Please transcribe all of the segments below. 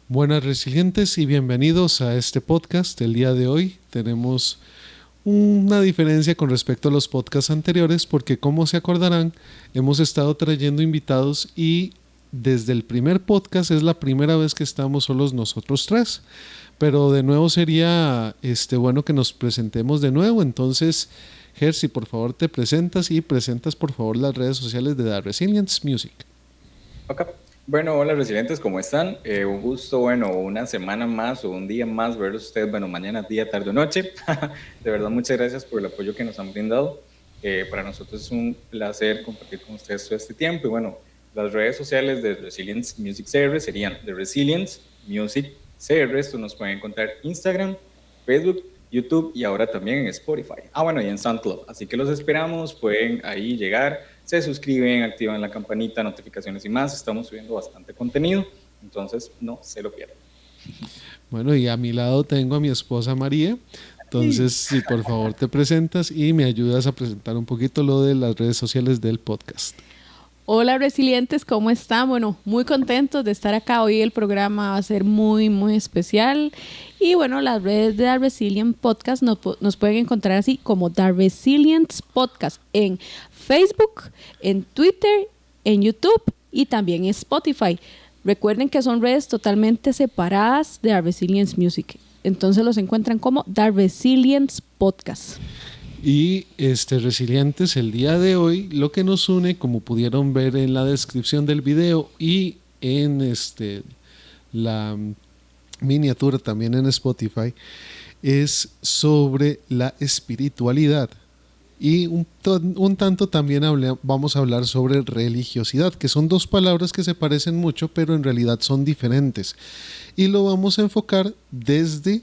Buenas resilientes y bienvenidos a este podcast. El día de hoy tenemos una diferencia con respecto a los podcasts anteriores porque, como se acordarán, hemos estado trayendo invitados y desde el primer podcast es la primera vez que estamos solos nosotros tres. Pero de nuevo sería bueno que nos presentemos de nuevo. Entonces, Jersey, por favor te presentas y presentas por favor las redes sociales de The Resilience Music. Ok. Bueno, hola resilientes, ¿cómo están? Un gusto, una semana más o un día más verlos ustedes, mañana, día, tarde o noche. De verdad, muchas gracias por el apoyo que nos han brindado. Para nosotros es un placer compartir con ustedes todo este tiempo. Y las redes sociales de Resilience Music CR serían The Resilience Music CR. Esto nos pueden encontrar en Instagram, Facebook, YouTube y ahora también en Spotify. Y en SoundCloud. Así que los esperamos, pueden ahí llegar, se suscriben, activan la campanita, notificaciones y más. Estamos subiendo bastante contenido, entonces no se lo pierdan. Bueno, y a mi lado tengo a mi esposa María. Entonces, si por favor te presentas y me ayudas a presentar un poquito lo de las redes sociales del podcast. Hola resilientes, ¿cómo están? Bueno, muy contentos de estar acá. Hoy el programa va a ser muy, muy especial. Y bueno, las redes de The Resilient Podcast nos pueden encontrar así como The Resilience Podcast en Facebook, en Twitter, en YouTube y también en Spotify. Recuerden que son redes totalmente separadas de The Resilience Music. Entonces los encuentran como The Resilience Podcast. Y resilientes, el día de hoy lo que nos une, como pudieron ver en la descripción del video y en la miniatura también en Spotify, es sobre la espiritualidad. Y un tanto también vamos a hablar sobre religiosidad, que son dos palabras que se parecen mucho, pero en realidad son diferentes. Y lo vamos a enfocar desde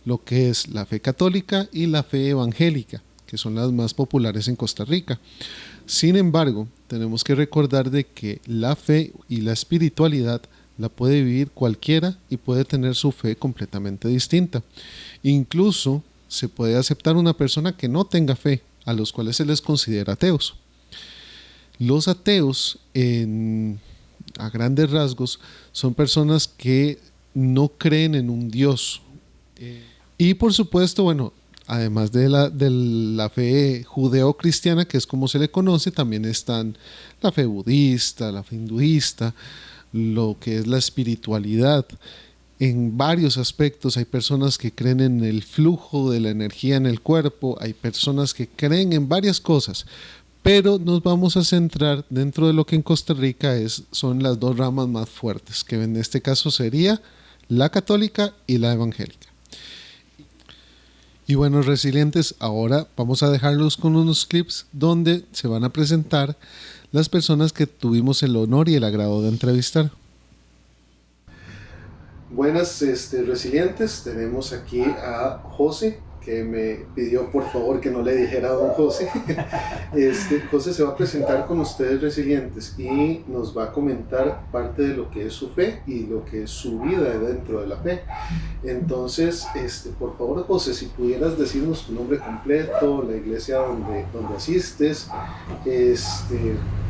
lo que es la fe católica y la fe evangélica, que son las más populares en Costa Rica. Sin embargo, tenemos que recordar de que la fe y la espiritualidad la puede vivir cualquiera y puede tener su fe completamente distinta. Incluso se puede aceptar una persona que no tenga fe, a los cuales se les considera ateos. Los ateos, a grandes rasgos, son personas que no creen en un Dios. Y por supuesto, además de la fe judeo-cristiana, que es como se le conoce, también están la fe budista, la fe hinduista, lo que es la espiritualidad. En varios aspectos hay personas que creen en el flujo de la energía en el cuerpo, hay personas que creen en varias cosas, pero nos vamos a centrar dentro de lo que en Costa Rica son las dos ramas más fuertes, que en este caso sería la católica y la evangélica. Y bueno, resilientes, ahora vamos a dejarlos con unos clips donde se van a presentar las personas que tuvimos el honor y el agrado de entrevistar. Buenas resilientes, tenemos aquí a José, que me pidió por favor que no le dijera a don José. José se va a presentar con ustedes resilientes y nos va a comentar parte de lo que es su fe y lo que es su vida dentro de la fe. Entonces, por favor José, si pudieras decirnos tu nombre completo, la iglesia donde asistes, qué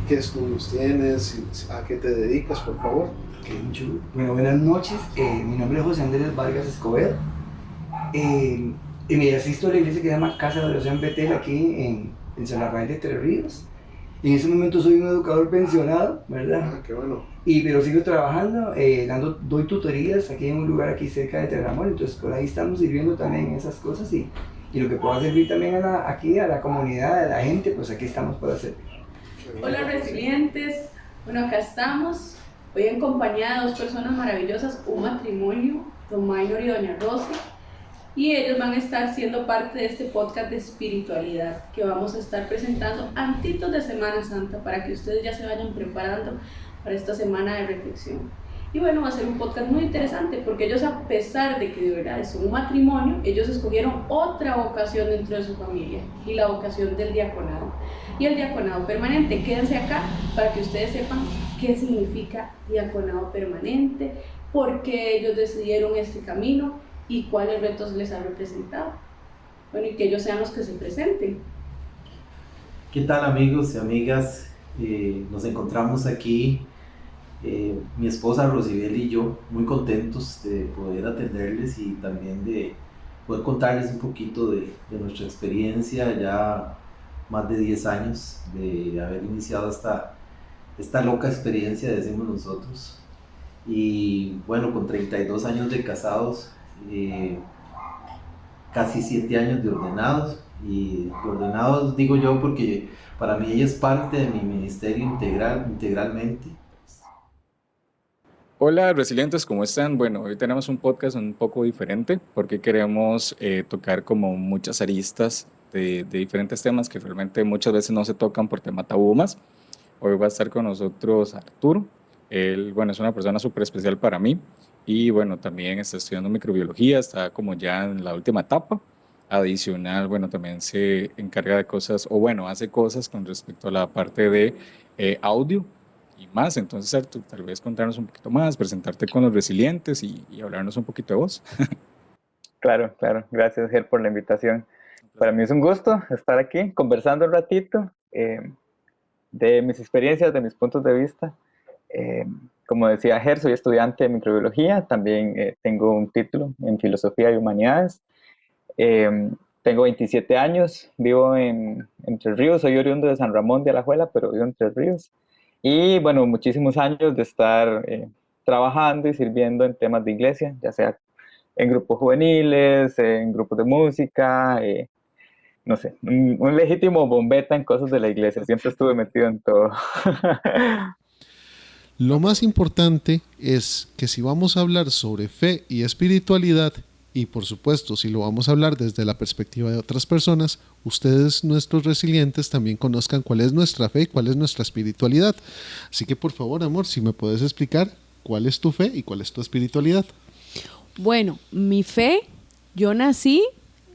estudios tienes, a qué te dedicas, por favor. Buenas noches, mi nombre es José Andrés Vargas Escobedo. Y me asisto a la iglesia que se llama Casa de Adoración Betel aquí en San Rafael de Tres Ríos. En ese momento soy un educador pensionado, ¿verdad? Ah, qué bueno. Pero sigo trabajando, doy tutorías aquí en un lugar aquí cerca de Terramol, entonces por ahí estamos sirviendo también esas cosas y lo que pueda servir también aquí a la comunidad, a la gente, pues aquí estamos para servir. Hola resilientes, acá estamos, hoy en compañía de dos personas maravillosas, un matrimonio, don Maynor y doña Rosy. Y ellos van a estar siendo parte de este podcast de espiritualidad que vamos a estar presentando antitos de Semana Santa para que ustedes ya se vayan preparando para esta semana de reflexión. Y va a ser un podcast muy interesante porque ellos, a pesar de que de verdad es un matrimonio, ellos escogieron otra vocación dentro de su familia y la vocación del diaconado y el diaconado permanente. Quédense acá para que ustedes sepan qué significa diaconado permanente, por qué ellos decidieron este camino y cuáles retos les ha representado. Y que ellos sean los que se presenten. ¿Qué tal amigos y amigas? Nos encontramos aquí Mi esposa Rosibel y yo muy contentos de poder atenderles y también de poder contarles un poquito de nuestra experiencia, ya más de 10 años de haber iniciado esta loca experiencia, decimos nosotros. Y bueno, con 32 años de casados, casi 7 años de ordenados. Y de ordenados digo yo porque para mí ella es parte de mi ministerio integralmente. Hola, resilientes, ¿cómo están? Bueno, hoy tenemos un podcast un poco diferente porque queremos tocar como muchas aristas de diferentes temas que realmente muchas veces no se tocan por tema tabú más. Hoy va a estar con nosotros Arturo. Él, bueno, es una persona súper especial para mí y bueno, también está estudiando microbiología, está como ya en la última etapa. Adicional, bueno, también se encarga de cosas, o bueno, hace cosas con respecto a la parte de audio y más. Entonces, Arturo, tal vez contarnos un poquito más, presentarte con los resilientes y hablarnos un poquito de vos. Claro, claro. Gracias, Ger, por la invitación. Para mí es un gusto estar aquí conversando un ratito de mis experiencias, de mis puntos de vista. Eh, Como decía Ger, soy estudiante de microbiología, también tengo un título en filosofía y humanidades. Tengo 27 años, vivo en Entre Ríos, soy oriundo de San Ramón de Alajuela, pero vivo en Entre Ríos. Y bueno, muchísimos años de estar trabajando y sirviendo en temas de iglesia, ya sea en grupos juveniles, en grupos de música, no sé, un legítimo bombeta en cosas de la iglesia, siempre estuve metido en todo. Lo más importante es que si vamos a hablar sobre fe y espiritualidad, y por supuesto si lo vamos a hablar desde la perspectiva de otras personas, ustedes, nuestros resilientes, también conozcan cuál es nuestra fe y cuál es nuestra espiritualidad. Así que por favor, amor, si me puedes explicar cuál es tu fe y cuál es tu espiritualidad. Bueno, mi fe, yo nací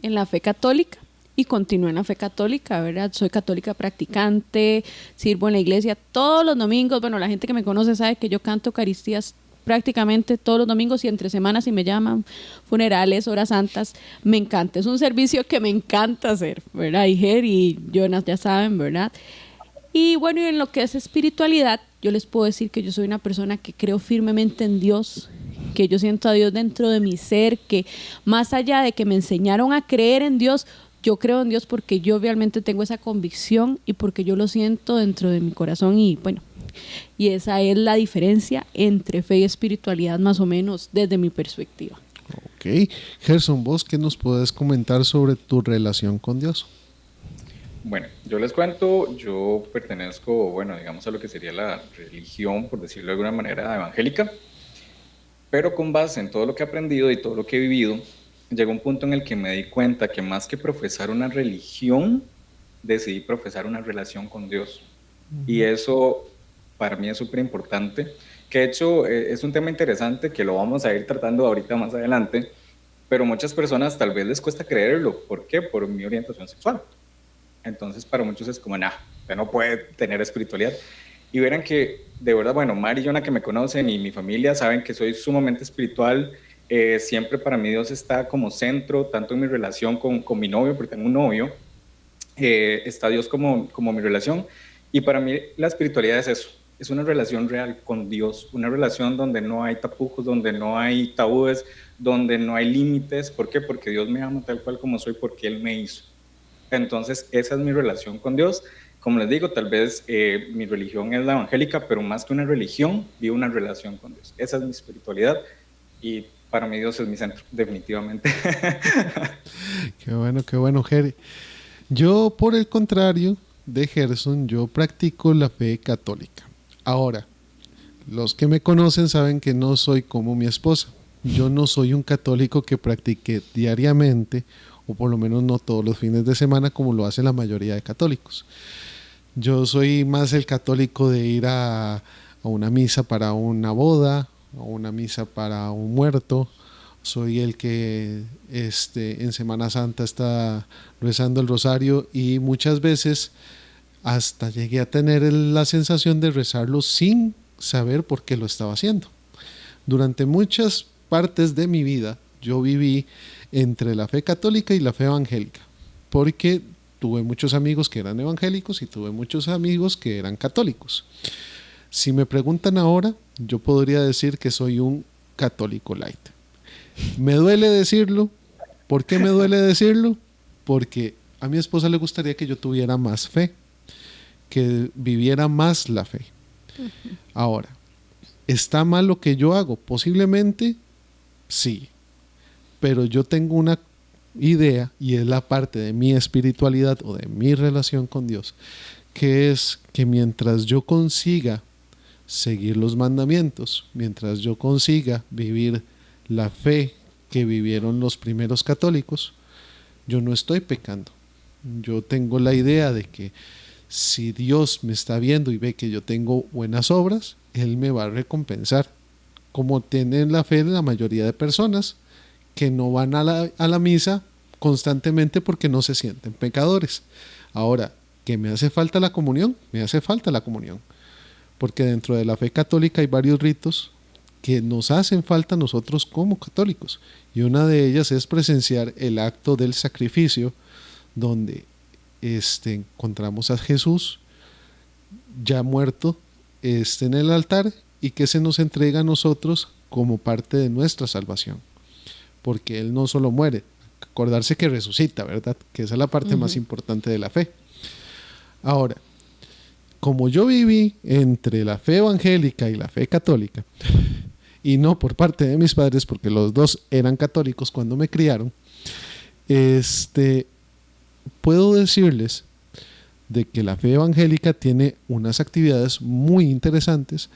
en la fe católica y continúo en la fe católica, ¿verdad? Soy católica practicante, sirvo en la iglesia todos los domingos. Bueno, la gente que me conoce sabe que yo canto Eucaristías prácticamente todos los domingos y entre semanas si me llaman, funerales, horas santas, me encanta. Es un servicio que me encanta hacer, ¿verdad? Y Ger y Jonas ya saben, ¿verdad? Y bueno, y en lo que es espiritualidad, yo les puedo decir que yo soy una persona que creo firmemente en Dios, que yo siento a Dios dentro de mi ser, que más allá de que me enseñaron a creer en Dios, yo creo en Dios porque yo realmente tengo esa convicción y porque yo lo siento dentro de mi corazón y bueno, y esa es la diferencia entre fe y espiritualidad más o menos desde mi perspectiva. Ok, Gerson, ¿vos qué nos puedes comentar sobre tu relación con Dios? Bueno, yo les cuento, yo pertenezco, bueno, digamos a lo que sería la religión, por decirlo de alguna manera, evangélica, pero con base en todo lo que he aprendido y todo lo que he vivido, llegó un punto en el que me di cuenta que más que profesar una religión, decidí profesar una relación con Dios. Y eso para mí es súper importante, que de hecho es un tema interesante que lo vamos a ir tratando ahorita más adelante, pero muchas personas tal vez les cuesta creerlo. ¿Por qué? Por mi orientación sexual. Entonces para muchos es como, nah, usted no puede tener espiritualidad. Y verán que, de verdad, bueno, Mari y Jonah que me conocen y mi familia saben que soy sumamente espiritual. Siempre para mí Dios está como centro, tanto en mi relación con mi novio, porque tengo un novio, está Dios como mi relación. Y para mí la espiritualidad es eso, es una relación real con Dios, una relación donde no hay tapujos, donde no hay tabúes, donde no hay límites. ¿Por qué? Porque Dios me ama tal cual como soy, porque Él me hizo. Entonces, esa es mi relación con Dios. Como les digo, tal vez mi religión es la evangélica, pero más que una religión, vivo una relación con Dios. Esa es mi espiritualidad y para mí Dios es mi centro, definitivamente. Qué bueno, Jere. Yo, por el contrario de Gerson, yo practico la fe católica. Ahora, los que me conocen saben que no soy como mi esposa. Yo no soy un católico que practique diariamente, o por lo menos no todos los fines de semana como lo hace la mayoría de católicos. Yo soy más el católico de ir a una misa para una boda, a una misa para un muerto. Soy el que en Semana Santa está rezando el rosario y muchas veces hasta llegué a tener la sensación de rezarlo sin saber por qué lo estaba haciendo. Durante muchas partes de mi vida yo viví entre la fe católica y la fe evangélica, porque tuve muchos amigos que eran evangélicos y tuve muchos amigos que eran católicos. Si me preguntan ahora, yo podría decir que soy un católico light. Me duele decirlo. ¿Por qué me duele decirlo? Porque a mi esposa le gustaría que yo tuviera más fe, que viviera más la fe. Ahora, ¿está mal lo que yo hago? Posiblemente sí, pero yo tengo una idea, y es la parte de mi espiritualidad o de mi relación con Dios, que es que mientras yo consiga seguir los mandamientos, mientras yo consiga vivir la fe que vivieron los primeros católicos, yo no estoy pecando. Yo tengo la idea de que si Dios me está viendo y ve que yo tengo buenas obras, Él me va a recompensar, como tienen la fe la mayoría de personas que no van a la misa constantemente porque no se sienten pecadores. Ahora, ¿que me hace falta la comunión? Me hace falta la comunión, porque dentro de la fe católica hay varios ritos que nos hacen falta a nosotros como católicos, y una de ellas es presenciar el acto del sacrificio, donde encontramos a Jesús ya muerto en el altar, y que se nos entrega a nosotros como parte de nuestra salvación, porque Él no solo muere, acordarse que resucita, ¿verdad? Que esa es la parte más importante de la fe. Ahora, como yo viví entre la fe evangélica y la fe católica, y no por parte de mis padres, porque los dos eran católicos cuando me criaron, puedo decirles de que la fe evangélica tiene unas actividades muy interesantes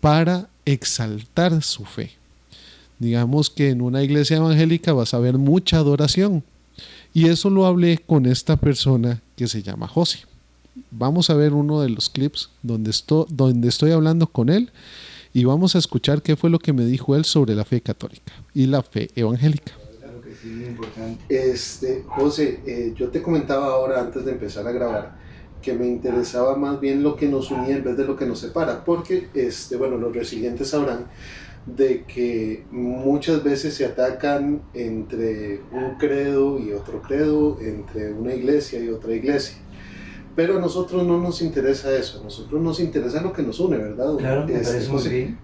para exaltar su fe. Digamos que en una iglesia evangélica vas a ver mucha adoración, y eso lo hablé con esta persona que se llama José. Vamos a ver uno de los clips donde estoy hablando con él, y vamos a escuchar qué fue lo que me dijo él sobre la fe católica y la fe evangélica. Claro que sí, muy importante. José, yo te comentaba ahora antes de empezar a grabar que me interesaba más bien lo que nos unía en vez de lo que nos separa, porque los resilientes sabrán de que muchas veces se atacan entre un credo y otro credo, entre una iglesia y otra iglesia. Pero a nosotros no nos interesa eso, a nosotros nos interesa lo que nos une, ¿verdad? Claro, me parece muy bien.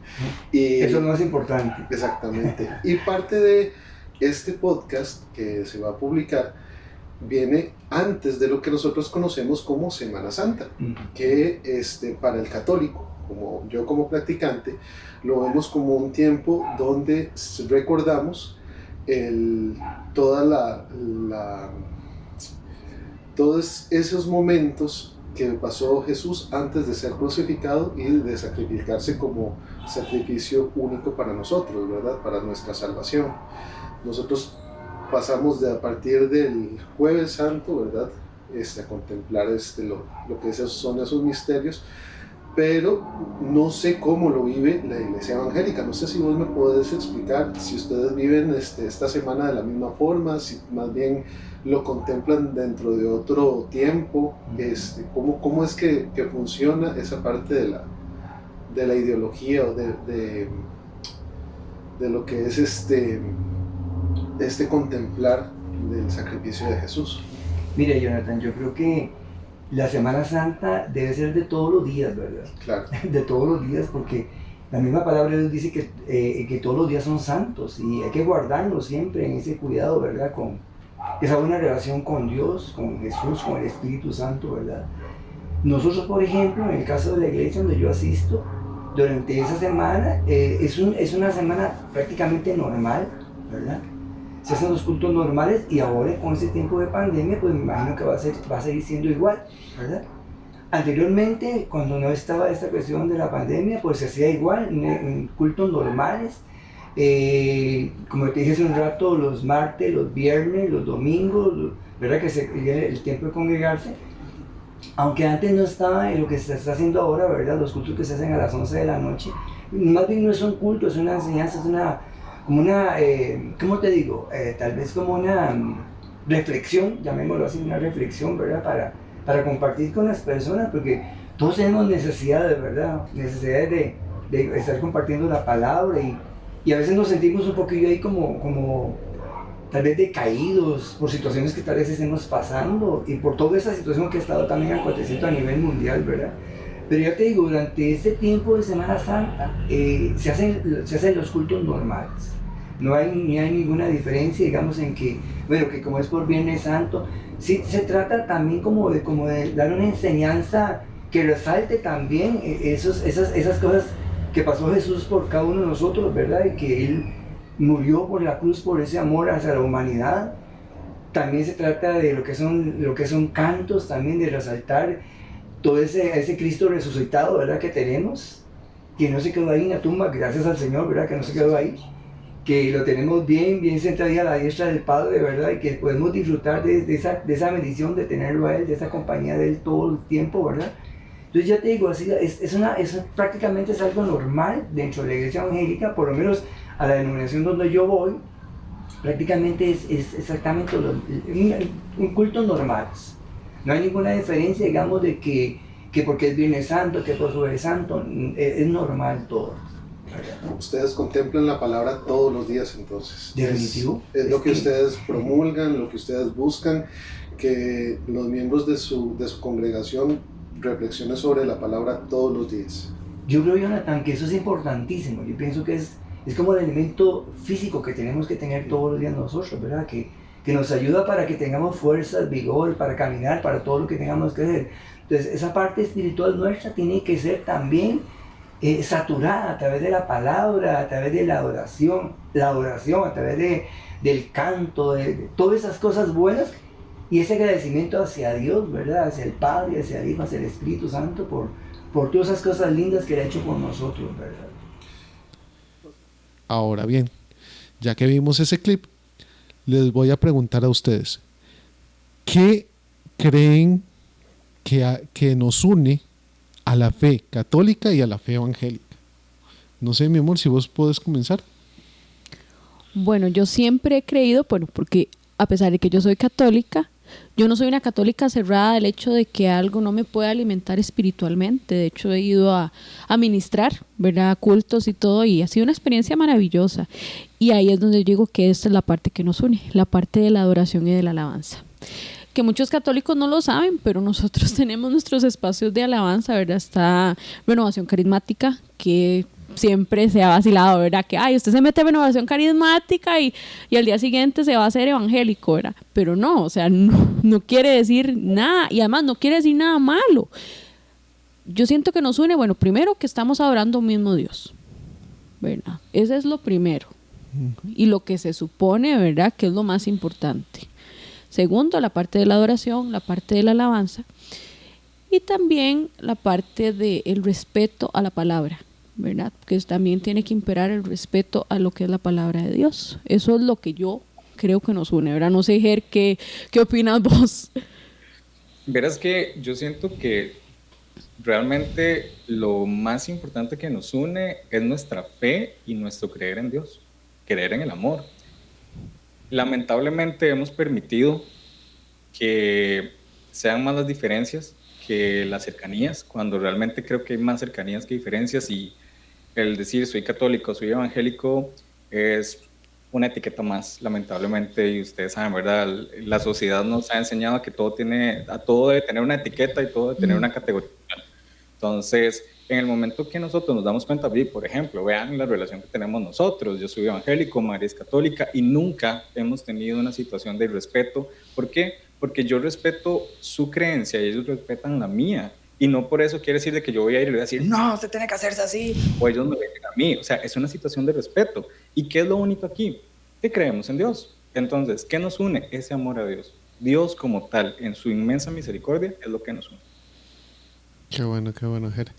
Y eso es lo más importante. Exactamente. Y parte de este podcast que se va a publicar viene antes de lo que nosotros conocemos como Semana Santa, que para el católico, como yo como practicante, lo vemos como un tiempo donde recordamos todos esos momentos que pasó Jesús antes de ser crucificado y de sacrificarse como sacrificio único para nosotros, ¿verdad? Para nuestra salvación. Nosotros pasamos a partir del Jueves Santo, ¿verdad? A contemplar lo que son esos misterios, pero no sé cómo lo vive la iglesia evangélica. No sé si vos me podés explicar si ustedes viven esta semana de la misma forma, si más bien lo contemplan dentro de otro tiempo, cómo es que funciona esa parte de la ideología o de lo que es contemplar del sacrificio de Jesús. Mira, Jonathan, yo creo que la Semana Santa debe ser de todos los días, ¿verdad? Claro. De todos los días, porque la misma palabra de Dios dice que todos los días son santos, y hay que guardarlos siempre en ese cuidado, ¿verdad? Con esa buena relación con Dios, con Jesús, con el Espíritu Santo, ¿verdad? Nosotros, por ejemplo, en el caso de la iglesia donde yo asisto, durante esa semana, es una semana prácticamente normal, ¿verdad? Se hacen los cultos normales, y ahora con ese tiempo de pandemia, pues me imagino que va a seguir siendo igual, ¿verdad? Anteriormente, cuando no estaba esta cuestión de la pandemia, pues se hacía igual, en cultos normales, como te dije hace un rato, los martes, los viernes, los domingos, ¿verdad? Que el tiempo de congregarse, aunque antes no estaba en lo que se está haciendo ahora, ¿verdad? Los cultos que se hacen a las 11 de la noche, más bien no es un culto, es una enseñanza, es como una, ¿cómo te digo? Tal vez como una reflexión, llamémoslo así, una reflexión, ¿verdad? Para compartir con las personas, porque todos tenemos necesidades, ¿verdad? Necesidades de estar compartiendo la palabra, y a veces nos sentimos un poquillo ahí como tal vez decaídos por situaciones que tal vez estemos pasando, y por toda esa situación que ha estado también aconteciendo a nivel mundial, ¿verdad? Pero yo te digo, durante este tiempo de Semana Santa se hacen los cultos normales. No hay ninguna diferencia, digamos, en que, bueno, que como es por Viernes Santo, sí se trata también como de dar una enseñanza que resalte también esas cosas que pasó Jesús por cada uno de nosotros, ¿verdad? Y que Él murió por la cruz, por ese amor hacia la humanidad. También se trata de lo que son cantos, también de resaltar todo ese Cristo resucitado, ¿verdad? Que tenemos, que no se quedó ahí en la tumba, gracias al Señor, ¿verdad? Que no se quedó ahí, que lo tenemos bien sentado a la diestra del Padre, ¿verdad? Y que podemos disfrutar de esa bendición de tenerlo a Él, de esa compañía de Él todo el tiempo, ¿verdad? Entonces ya te digo, así, prácticamente es algo normal dentro de la iglesia evangélica, por lo menos a la denominación donde yo voy, prácticamente es exactamente un culto normal. No hay ninguna diferencia, digamos, de que porque es Viernes Santo, que por Jueves Santo, es normal todo. Ustedes contemplan la palabra todos los días, entonces. Definitivo. Es lo que ustedes promulgan, lo que ustedes buscan, que los miembros de su congregación reflexionen sobre la palabra todos los días. Yo creo, Jonathan, que eso es importantísimo. Yo pienso que es como el elemento físico que tenemos que tener todos los días nosotros, ¿verdad? Que nos ayuda para que tengamos fuerzas, vigor, para caminar, para todo lo que tengamos que hacer. Entonces, esa parte espiritual nuestra tiene que ser también saturada a través de la palabra, a través de la adoración, a través del canto, de todas esas cosas buenas y ese agradecimiento hacia Dios, ¿verdad? Hacia el Padre, hacia el Hijo, hacia el Espíritu Santo por todas esas cosas lindas que Él ha hecho por nosotros, ¿verdad? Ahora bien, ya que vimos ese clip, les voy a preguntar a ustedes, ¿qué creen que nos une a la fe católica y a la fe evangélica? No sé, mi amor, si vos podés comenzar. Bueno, yo siempre he creído, bueno, porque a pesar de que yo soy católica, yo no soy una católica cerrada del hecho de que algo no me pueda alimentar espiritualmente. De hecho, he ido a ministrar, ¿verdad?, cultos y todo, y ha sido una experiencia maravillosa. Y ahí es donde yo digo que esta es la parte que nos une, la parte de la adoración y de la alabanza. Que muchos católicos no lo saben, pero nosotros tenemos nuestros espacios de alabanza, ¿verdad? Está Renovación Carismática, que siempre se ha vacilado, ¿verdad? Que, usted se mete a Renovación Carismática y al día siguiente se va a hacer evangélico, ¿verdad? Pero no, o sea, no quiere decir nada, y además no quiere decir nada malo. Yo siento que nos une, bueno, primero que estamos adorando a un mismo Dios, ¿verdad? Ese es lo primero. Y lo que se supone, ¿verdad?, que es lo más importante. Segundo, la parte de la adoración, la parte de la alabanza y también la parte del respeto a la palabra, ¿verdad? Que también tiene que imperar el respeto a lo que es la palabra de Dios. Eso es lo que yo creo que nos une, ¿verdad? No sé, Ger, ¿qué opinas vos? Verás que yo siento que realmente lo más importante que nos une es nuestra fe y nuestro creer en Dios, creer en el amor. Lamentablemente hemos permitido que sean más las diferencias que las cercanías, cuando realmente creo que hay más cercanías que diferencias, y el decir soy católico, soy evangélico es una etiqueta más, lamentablemente, y ustedes saben, ¿verdad? La sociedad nos ha enseñado que todo debe tener una etiqueta y todo debe tener una categoría. Entonces, en el momento que nosotros nos damos cuenta, por ejemplo, vean la relación que tenemos nosotros. Yo soy evangélico, María es católica, y nunca hemos tenido una situación de irrespeto. ¿Por qué? Porque yo respeto su creencia y ellos respetan la mía. Y no por eso quiere decir de que yo voy a ir y voy a decir, no, usted tiene que hacerse así, o ellos me dicen a mí. O sea, es una situación de respeto. ¿Y qué es lo único aquí? Que creemos en Dios. Entonces, ¿qué nos une? Ese amor a Dios. Dios como tal, en su inmensa misericordia, es lo que nos une. Qué bueno, Ger.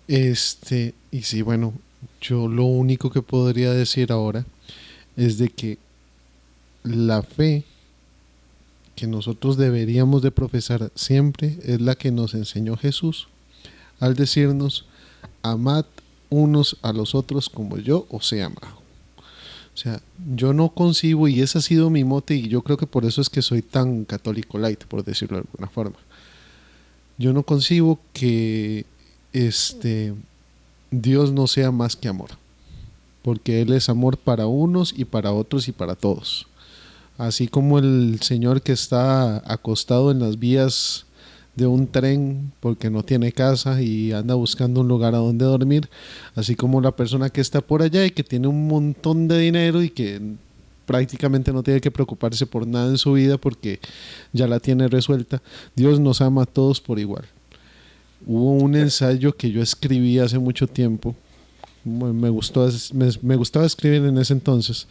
Y sí, bueno, yo lo único que podría decir ahora es de que la fe que nosotros deberíamos de profesar siempre es la que nos enseñó Jesús al decirnos, amad unos a los otros como yo os he amado. O sea, yo no concibo, y ese ha sido mi mote, y yo creo que por eso es que soy tan católico light, por decirlo de alguna forma. Yo no concibo que Dios no sea más que amor, porque Él es amor para unos y para otros y para todos. Así como el señor que está acostado en las vías de un tren porque no tiene casa y anda buscando un lugar a donde dormir, así como la persona que está por allá y que tiene un montón de dinero y que prácticamente no tiene que preocuparse por nada en su vida porque ya la tiene resuelta. Dios nos ama a todos por igual. Hubo un ensayo que yo escribí hace mucho tiempo, me gustaba escribir en ese entonces,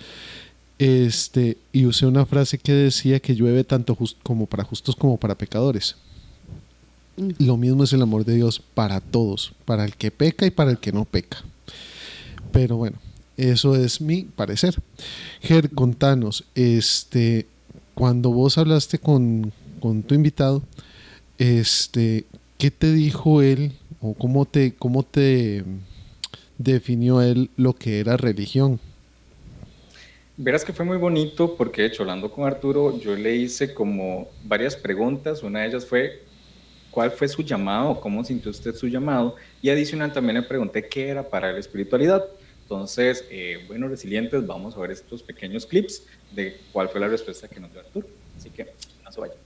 y usé una frase que decía que llueve tanto como para justos como para pecadores. Lo mismo es el amor de Dios para todos, para el que peca y para el que no peca. Pero bueno, eso es mi parecer. Ger, contanos, cuando vos hablaste con tu invitado, ¿qué te dijo él o cómo te definió él lo que era religión? Verás que fue muy bonito porque, de hecho, hablando con Arturo, yo le hice como varias preguntas. Una de ellas fue, ¿cuál fue su llamado? ¿Cómo sintió usted su llamado? Y adicional también le pregunté qué era para la espiritualidad. Entonces, bueno, resilientes, vamos a ver estos pequeños clips de cuál fue la respuesta que nos dio Arturo. Así que no se vayan.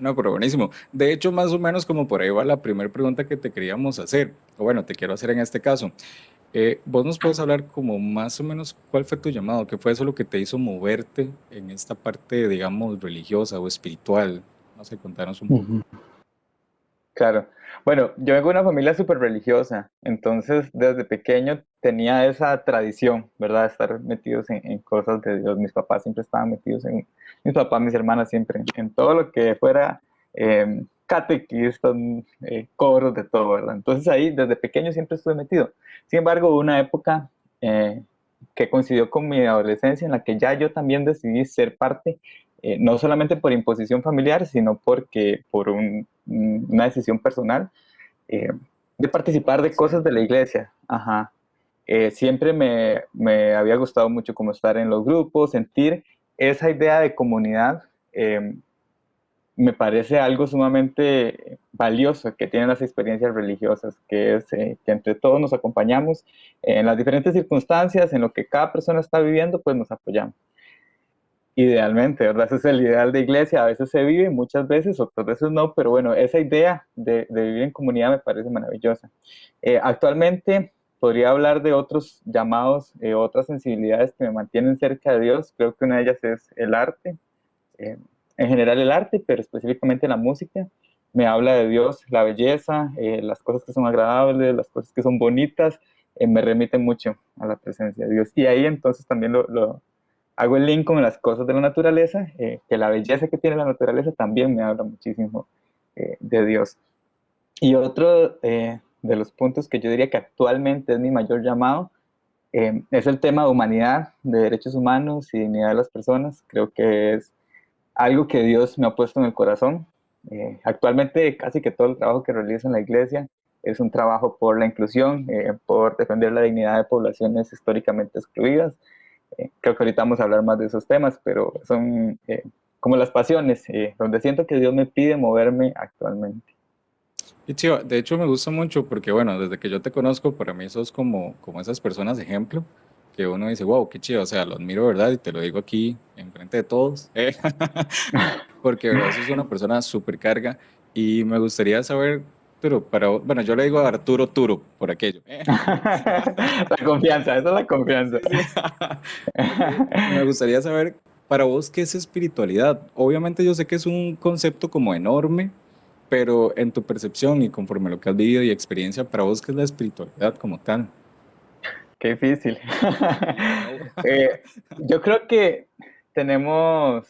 No, pero buenísimo. De hecho, más o menos como por ahí va la primera pregunta que te queríamos hacer, o bueno, te quiero hacer en este caso. ¿Vos nos puedes hablar como más o menos cuál fue tu llamado? ¿Qué fue eso lo que te hizo moverte en esta parte, digamos, religiosa o espiritual? No sé, contanos un poco. Claro. Bueno, yo vengo de una familia súper religiosa, entonces desde pequeño tenía esa tradición, ¿verdad? De estar metidos en cosas de Dios. Mis papás siempre estaban metidos mis papás, mis hermanas siempre, en todo lo que fuera catequistas, coros, de todo, ¿verdad? Entonces ahí desde pequeño siempre estuve metido. Sin embargo, hubo una época que coincidió con mi adolescencia en la que ya yo también decidí ser parte, no solamente por imposición familiar, sino por una decisión personal, eh, de participar de cosas de la iglesia. Ajá. Siempre me había gustado mucho como estar en los grupos, sentir esa idea de comunidad. Me parece algo sumamente valioso que tienen las experiencias religiosas, que es que entre todos nos acompañamos en las diferentes circunstancias, en lo que cada persona está viviendo, pues nos apoyamos. Idealmente, ¿verdad? Ese es el ideal de iglesia. A veces se vive, muchas veces, otras veces no, pero bueno, esa idea de vivir en comunidad me parece maravillosa. Actualmente podría hablar de otros llamados, otras sensibilidades que me mantienen cerca de Dios. Creo que una de ellas es el arte, en general el arte, pero específicamente la música. Me habla de Dios, la belleza, las cosas que son agradables, las cosas que son bonitas, me remiten mucho a la presencia de Dios. Y ahí entonces también hago el link con las cosas de la naturaleza, que la belleza que tiene la naturaleza también me habla muchísimo de Dios. Y otro de los puntos que yo diría que actualmente es mi mayor llamado, es el tema de humanidad, de derechos humanos y dignidad de las personas. Creo que es algo que Dios me ha puesto en el corazón. Actualmente casi que todo el trabajo que realizo en la iglesia es un trabajo por la inclusión, por defender la dignidad de poblaciones históricamente excluidas. Creo que ahorita vamos a hablar más de esos temas, pero son como las pasiones, donde siento que Dios me pide moverme actualmente. Y chiva, de hecho me gusta mucho porque, bueno, desde que yo te conozco, para mí sos como esas personas de ejemplo, que uno dice, wow, qué chido, o sea, lo admiro, ¿verdad? Y te lo digo aquí, enfrente de todos, porque, ¿verdad? Sos una persona súper carga y me gustaría saber, pero bueno, yo le digo a Arturo Turo, por aquello. La confianza, esa es la confianza. Sí, sí. Me gustaría saber, para vos, ¿qué es espiritualidad? Obviamente yo sé que es un concepto como enorme, pero en tu percepción y conforme lo que has vivido y experiencia, para vos, ¿qué es la espiritualidad como tal? Qué difícil. Yo creo que tenemos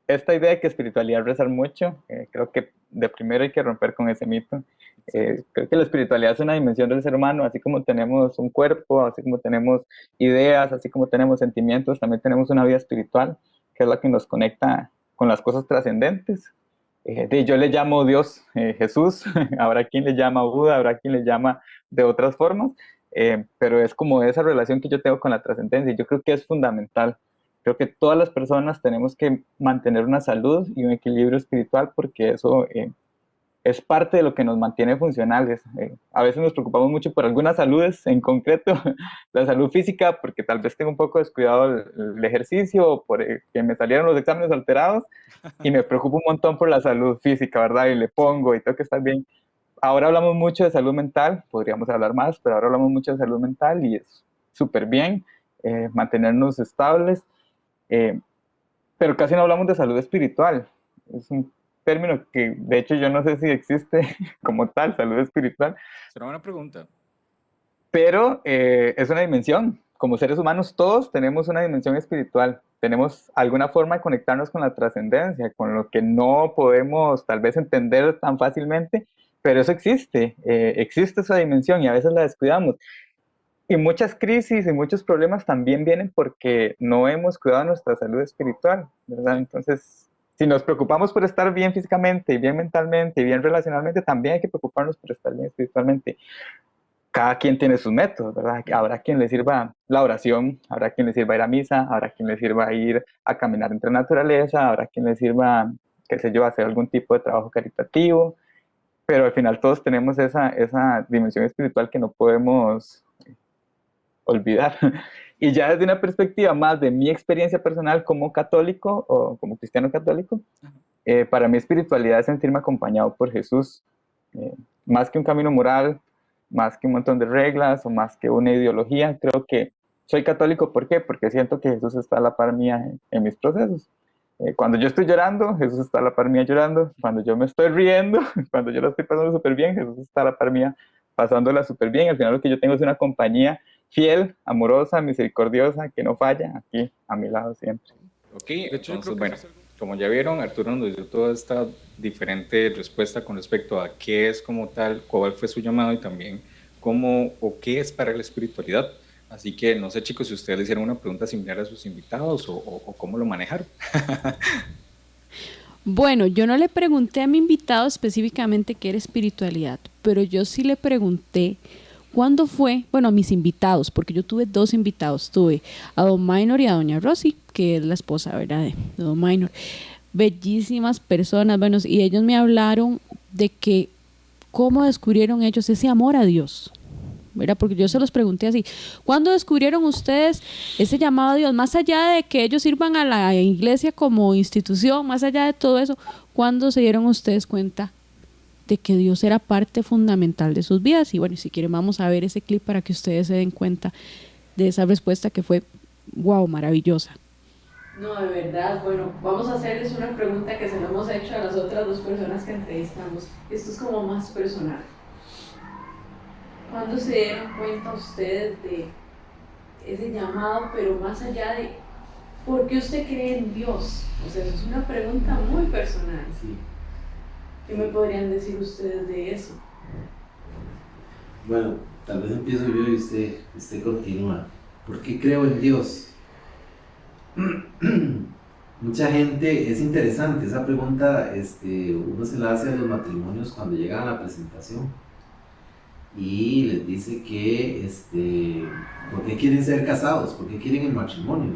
esta idea de que espiritualidad es rezar mucho. Creo que de primero hay que romper con ese mito. Creo que la espiritualidad es una dimensión del ser humano, así como tenemos un cuerpo, así como tenemos ideas, así como tenemos sentimientos, también tenemos una vida espiritual, que es la que nos conecta con las cosas trascendentes. Yo le llamo Dios, Jesús, habrá quien le llama Buda, habrá quien le llama de otras formas, pero es como esa relación que yo tengo con la trascendencia y yo creo que es fundamental. Creo que todas las personas tenemos que mantener una salud y un equilibrio espiritual porque eso es parte de lo que nos mantiene funcionales. A veces nos preocupamos mucho por algunas saludes, en concreto la salud física, porque tal vez tengo un poco descuidado el ejercicio, o por que me salieron los exámenes alterados, y me preocupo un montón por la salud física, ¿verdad? Y le pongo y tengo que estar bien. Ahora hablamos mucho de salud mental, podríamos hablar más, pero ahora hablamos mucho de salud mental y es súper bien mantenernos estables, pero casi no hablamos de salud espiritual. Es un término que de hecho yo no sé si existe como tal, salud espiritual. Es una buena pregunta. Pero es una dimensión. Como seres humanos todos tenemos una dimensión espiritual. Tenemos alguna forma de conectarnos con la trascendencia, con lo que no podemos tal vez entender tan fácilmente, pero eso existe. Existe esa dimensión y a veces la descuidamos. Y muchas crisis y muchos problemas también vienen porque no hemos cuidado nuestra salud espiritual, ¿verdad? Entonces, si nos preocupamos por estar bien físicamente, y bien mentalmente, y bien relacionalmente, también hay que preocuparnos por estar bien espiritualmente. Cada quien tiene sus métodos, ¿verdad? Habrá quien le sirva la oración, habrá quien le sirva ir a misa, habrá quien le sirva ir a caminar entre naturaleza, habrá quien le sirva, qué sé yo, hacer algún tipo de trabajo caritativo, pero al final todos tenemos esa dimensión espiritual que no podemos olvidar. Y ya desde una perspectiva más de mi experiencia personal como católico o como cristiano católico, para mí espiritualidad es sentirme acompañado por Jesús, más que un camino moral, más que un montón de reglas o más que una ideología. Creo que soy católico, ¿por qué? Porque siento que Jesús está a la par mía en mis procesos. Cuando yo estoy llorando, Jesús está a la par mía llorando. Cuando yo me estoy riendo, cuando yo la estoy pasando súper bien, Jesús está a la par mía pasándola súper bien. Al final lo que yo tengo es una compañía fiel, amorosa, misericordiosa, que no falla, aquí a mi lado siempre. Ok, entonces bueno, como ya vieron, Arturo nos dio toda esta diferente respuesta con respecto a qué es como tal, cuál fue su llamado y también cómo o qué es para la espiritualidad. Así que no sé, chicos, si ustedes le hicieron una pregunta similar a sus invitados o cómo lo manejaron. Bueno, yo no le pregunté a mi invitado específicamente qué era espiritualidad, pero yo sí le pregunté cuándo fue, bueno, a mis invitados, porque yo tuve 2 invitados, tuve a don Minor y a doña Rosy, que es la esposa, ¿verdad?, de don Minor. Bellísimas personas, bueno, y ellos me hablaron de que cómo descubrieron ellos ese amor a Dios, ¿verdad? Porque yo se los pregunté así, ¿cuándo descubrieron ustedes ese llamado a Dios? Más allá de que ellos sirvan a la iglesia como institución, más allá de todo eso, ¿cuándo se dieron ustedes cuenta de que Dios era parte fundamental de sus vidas? Y bueno, si quieren vamos a ver ese clip para que ustedes se den cuenta de esa respuesta que fue, wow, maravillosa. No, de verdad, bueno, vamos a hacerles una pregunta que se lo hemos hecho a las otras 2 personas que entrevistamos. Esto es como más personal. ¿Cuándo se dieron cuenta ustedes de ese llamado, pero más allá de por qué usted cree en Dios? O sea, eso es una pregunta muy personal. Sí. ¿Qué me podrían decir ustedes de eso? Bueno, tal vez empiezo yo y usted continúa. ¿Por qué creo en Dios? Mucha gente, es interesante, esa pregunta uno se la hace a los matrimonios cuando llegan a la presentación y les dice que, ¿por qué quieren ser casados? ¿Por qué quieren el matrimonio?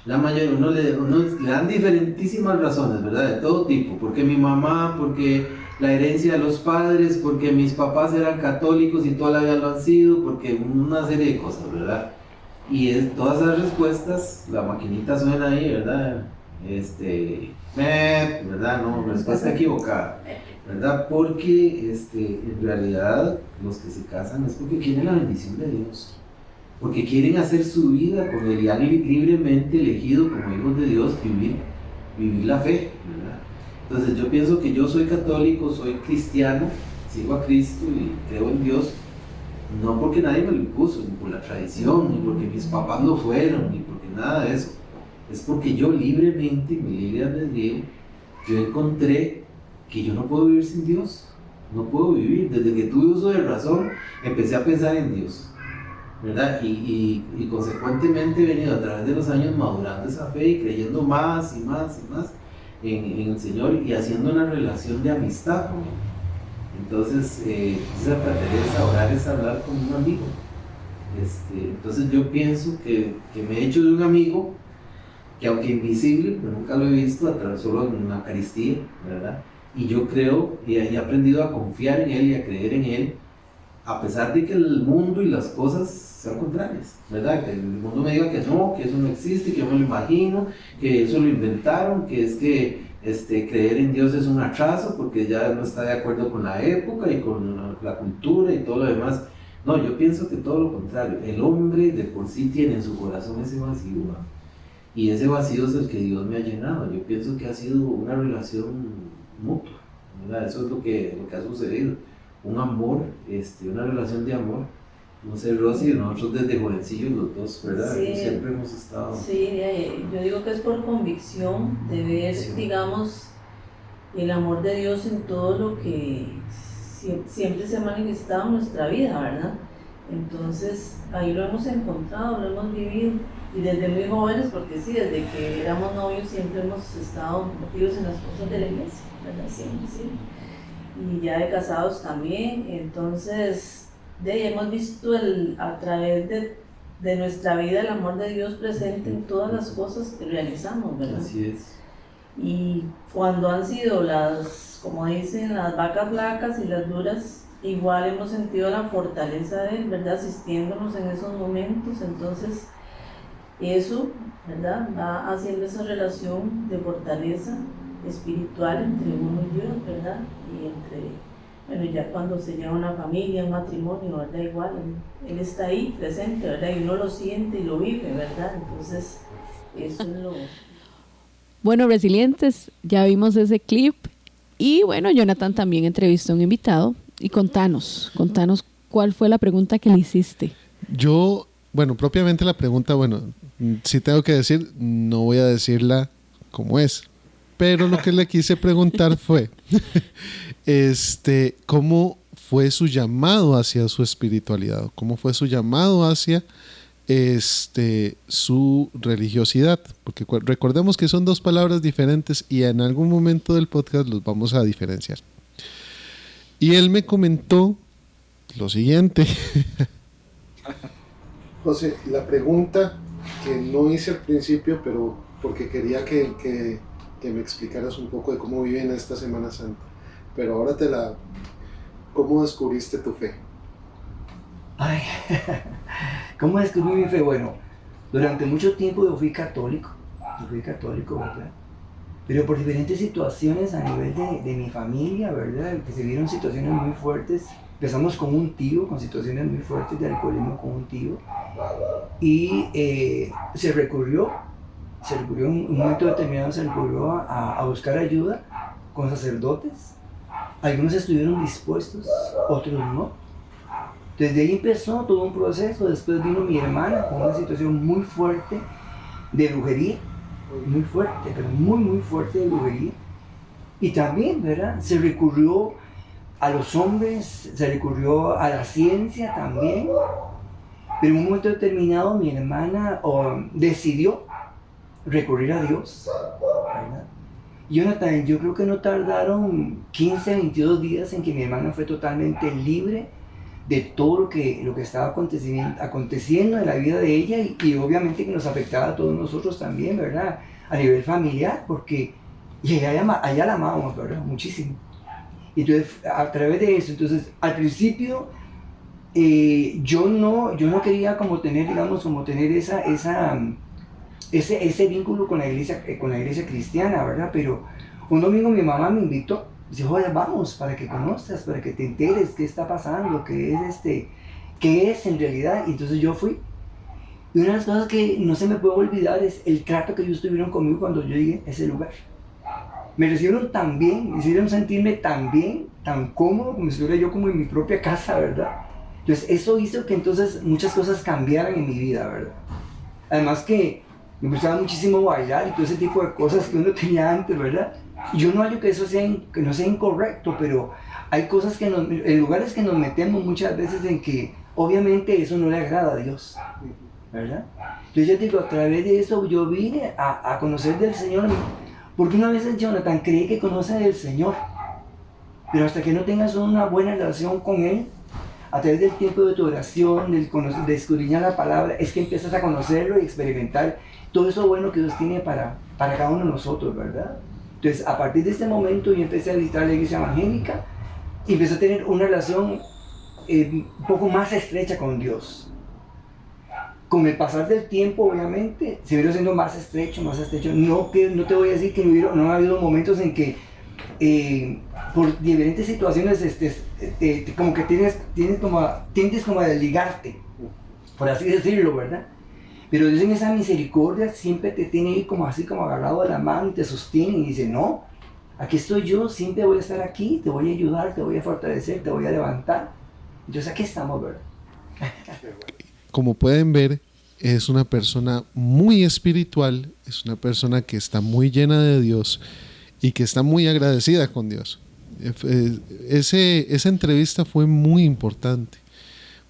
La mayoría, uno le dan diferentísimas razones, ¿verdad? De todo tipo. Porque mi mamá, porque la herencia de los padres, porque mis papás eran católicos y toda la vida lo han sido, porque una serie de cosas, ¿verdad? Y todas esas respuestas, la maquinita suena ahí, ¿verdad? ¿Verdad? No, respuesta equivocada, ¿verdad? Porque en realidad los que se casan es porque quieren la bendición de Dios. Porque quieren hacer su vida con Él y han libremente elegido como hijos de Dios vivir la fe, ¿verdad? Entonces yo pienso que yo soy católico, soy cristiano, sigo a Cristo y creo en Dios, no porque nadie me lo impuso, ni por la tradición, ni porque mis papás lo fueron, ni porque nada de eso. Es porque yo libremente, mi libre albedrío, yo encontré que yo no puedo vivir sin Dios, no puedo vivir. Desde que tuve uso de razón, empecé a pensar en Dios, ¿verdad? Y consecuentemente he venido a través de los años madurando esa fe y creyendo más y más y más en el Señor y haciendo una relación de amistad con Él. Entonces, esa fratereza, orar es hablar con un amigo. Entonces yo pienso que me he hecho de un amigo que, aunque invisible, pues nunca lo he visto, solo en una Eucaristía, ¿verdad? y yo creo y he aprendido a confiar en Él y a creer en Él, a pesar de que el mundo y las cosas sean contrarias, ¿verdad? Que el mundo me diga que eso no existe, que yo me lo imagino, que eso lo inventaron, que es que creer en Dios es un atraso porque ya no está de acuerdo con la época y con la cultura y todo lo demás. No, yo pienso que todo lo contrario. El hombre de por sí tiene en su corazón ese vacío, ¿verdad? Y ese vacío es el que Dios me ha llenado. Yo pienso que ha sido una relación mutua, ¿verdad? Eso es lo que ha sucedido. Un amor, una relación de amor. No sé, Rosy, nosotros desde jovencillos los dos, ¿verdad? Sí, siempre hemos estado... Sí, yo digo que es por convicción de ver, digamos, el amor de Dios en todo lo que siempre se ha manifestado en nuestra vida, ¿verdad? Entonces, ahí lo hemos encontrado, lo hemos vivido. Y desde muy jóvenes, porque sí, desde que éramos novios siempre hemos estado metidos en las cosas de la iglesia, ¿verdad? Siempre, sí. Y ya de casados también. Entonces, de ahí hemos visto a través de nuestra vida el amor de Dios presente en todas las cosas que realizamos, ¿verdad? Así es. Y cuando han sido como dicen, las vacas flacas y las duras, igual hemos sentido la fortaleza de Él, ¿verdad? Asistiéndonos en esos momentos. Entonces, eso, ¿verdad? Va haciendo esa relación de fortaleza espiritual entre uno y Dios, ¿verdad? Y bueno, ya cuando se lleva una familia, un matrimonio, ¿verdad? Igual, Él está ahí presente, ¿verdad? Y uno lo siente y lo vive, ¿verdad? Entonces, eso es lo... Bueno, resilientes, ya vimos ese clip y bueno, Jonathan también entrevistó a un invitado y contanos cuál fue la pregunta que le hiciste. Yo, bueno, propiamente la pregunta, bueno, si tengo que decir, no voy a decirla como es, pero lo que le quise preguntar fue, ¿cómo fue su llamado hacia su espiritualidad? ¿Cómo fue su llamado hacia su religiosidad? Porque recordemos que son dos palabras diferentes y en algún momento del podcast los vamos a diferenciar. Y él me comentó lo siguiente. José, la pregunta que no hice al principio, pero porque quería que me explicaras un poco de cómo viven esta Semana Santa, pero ahora ¿cómo descubriste tu fe? Ay, ¿cómo descubrí mi fe? Bueno, durante mucho tiempo yo fui católico, ¿verdad? Pero por diferentes situaciones a nivel de mi familia, ¿verdad? Que se vieron situaciones muy fuertes. Empezamos con un tío, con situaciones muy fuertes de alcoholismo con un tío. Y se recurrió en un momento determinado a buscar ayuda con sacerdotes. Algunos estuvieron dispuestos, otros no. Desde ahí empezó todo un proceso. Después vino mi hermana con una situación muy fuerte de brujería, muy fuerte, pero muy fuerte de brujería. Y también, ¿verdad? Se recurrió a los hombres, se recurrió a la ciencia también. Pero en un momento determinado mi hermana decidió recurrir a Dios, ¿verdad? Jonathan, yo creo que no tardaron 15, 22 días en que mi hermana fue totalmente libre de todo lo que estaba aconteciendo en la vida de ella y obviamente que nos afectaba a todos nosotros también, ¿verdad? A nivel familiar, porque allá la amábamos, ¿verdad? Muchísimo. Y entonces, a través de eso, entonces, al principio, yo no quería tener ese vínculo con la iglesia cristiana, ¿verdad? Pero un domingo mi mamá me invitó. Dice, oye, vamos, para que conozcas, para que te enteres qué está pasando, qué es en realidad. Y entonces yo fui. Y una de las cosas que no se me puede olvidar es el trato que ellos tuvieron conmigo cuando yo llegué a ese lugar. Me recibieron tan bien, me hicieron sentirme tan bien, tan cómodo, como si estuviera yo como en mi propia casa, ¿verdad? Entonces eso hizo que entonces muchas cosas cambiaran en mi vida, ¿verdad? Además que me gustaba muchísimo bailar y todo ese tipo de cosas que uno tenía antes, ¿verdad? Yo no hallo que eso que no sea incorrecto, pero hay cosas en lugares que nos metemos muchas veces en que obviamente eso no le agrada a Dios, ¿verdad? Entonces yo digo, a través de eso yo vine a conocer del Señor, porque una vez Jonathan cree que conoce del Señor, pero hasta que no tengas una buena relación con Él, a través del tiempo de tu oración, de escudriñar la palabra, es que empiezas a conocerlo y experimentar todo eso bueno que Dios tiene para cada uno de nosotros, ¿verdad? Entonces, a partir de este momento, yo empecé a visitar la iglesia evangélica y empecé a tener una relación un poco más estrecha con Dios. Con el pasar del tiempo, obviamente, se vino siendo más estrecho, más estrecho. No te voy a decir que no ha habido momentos en que, por diferentes situaciones, como que tiendes como a desligarte, por así decirlo, ¿verdad? Pero Dios en esa misericordia siempre te tiene ahí como así, como agarrado de la mano y te sostiene y dice, no, aquí estoy yo, siempre voy a estar aquí, te voy a ayudar, te voy a fortalecer, te voy a levantar. Entonces aquí estamos, ¿verdad? Como pueden ver, es una persona muy espiritual, es una persona que está muy llena de Dios y que está muy agradecida con Dios. Esa entrevista fue muy importante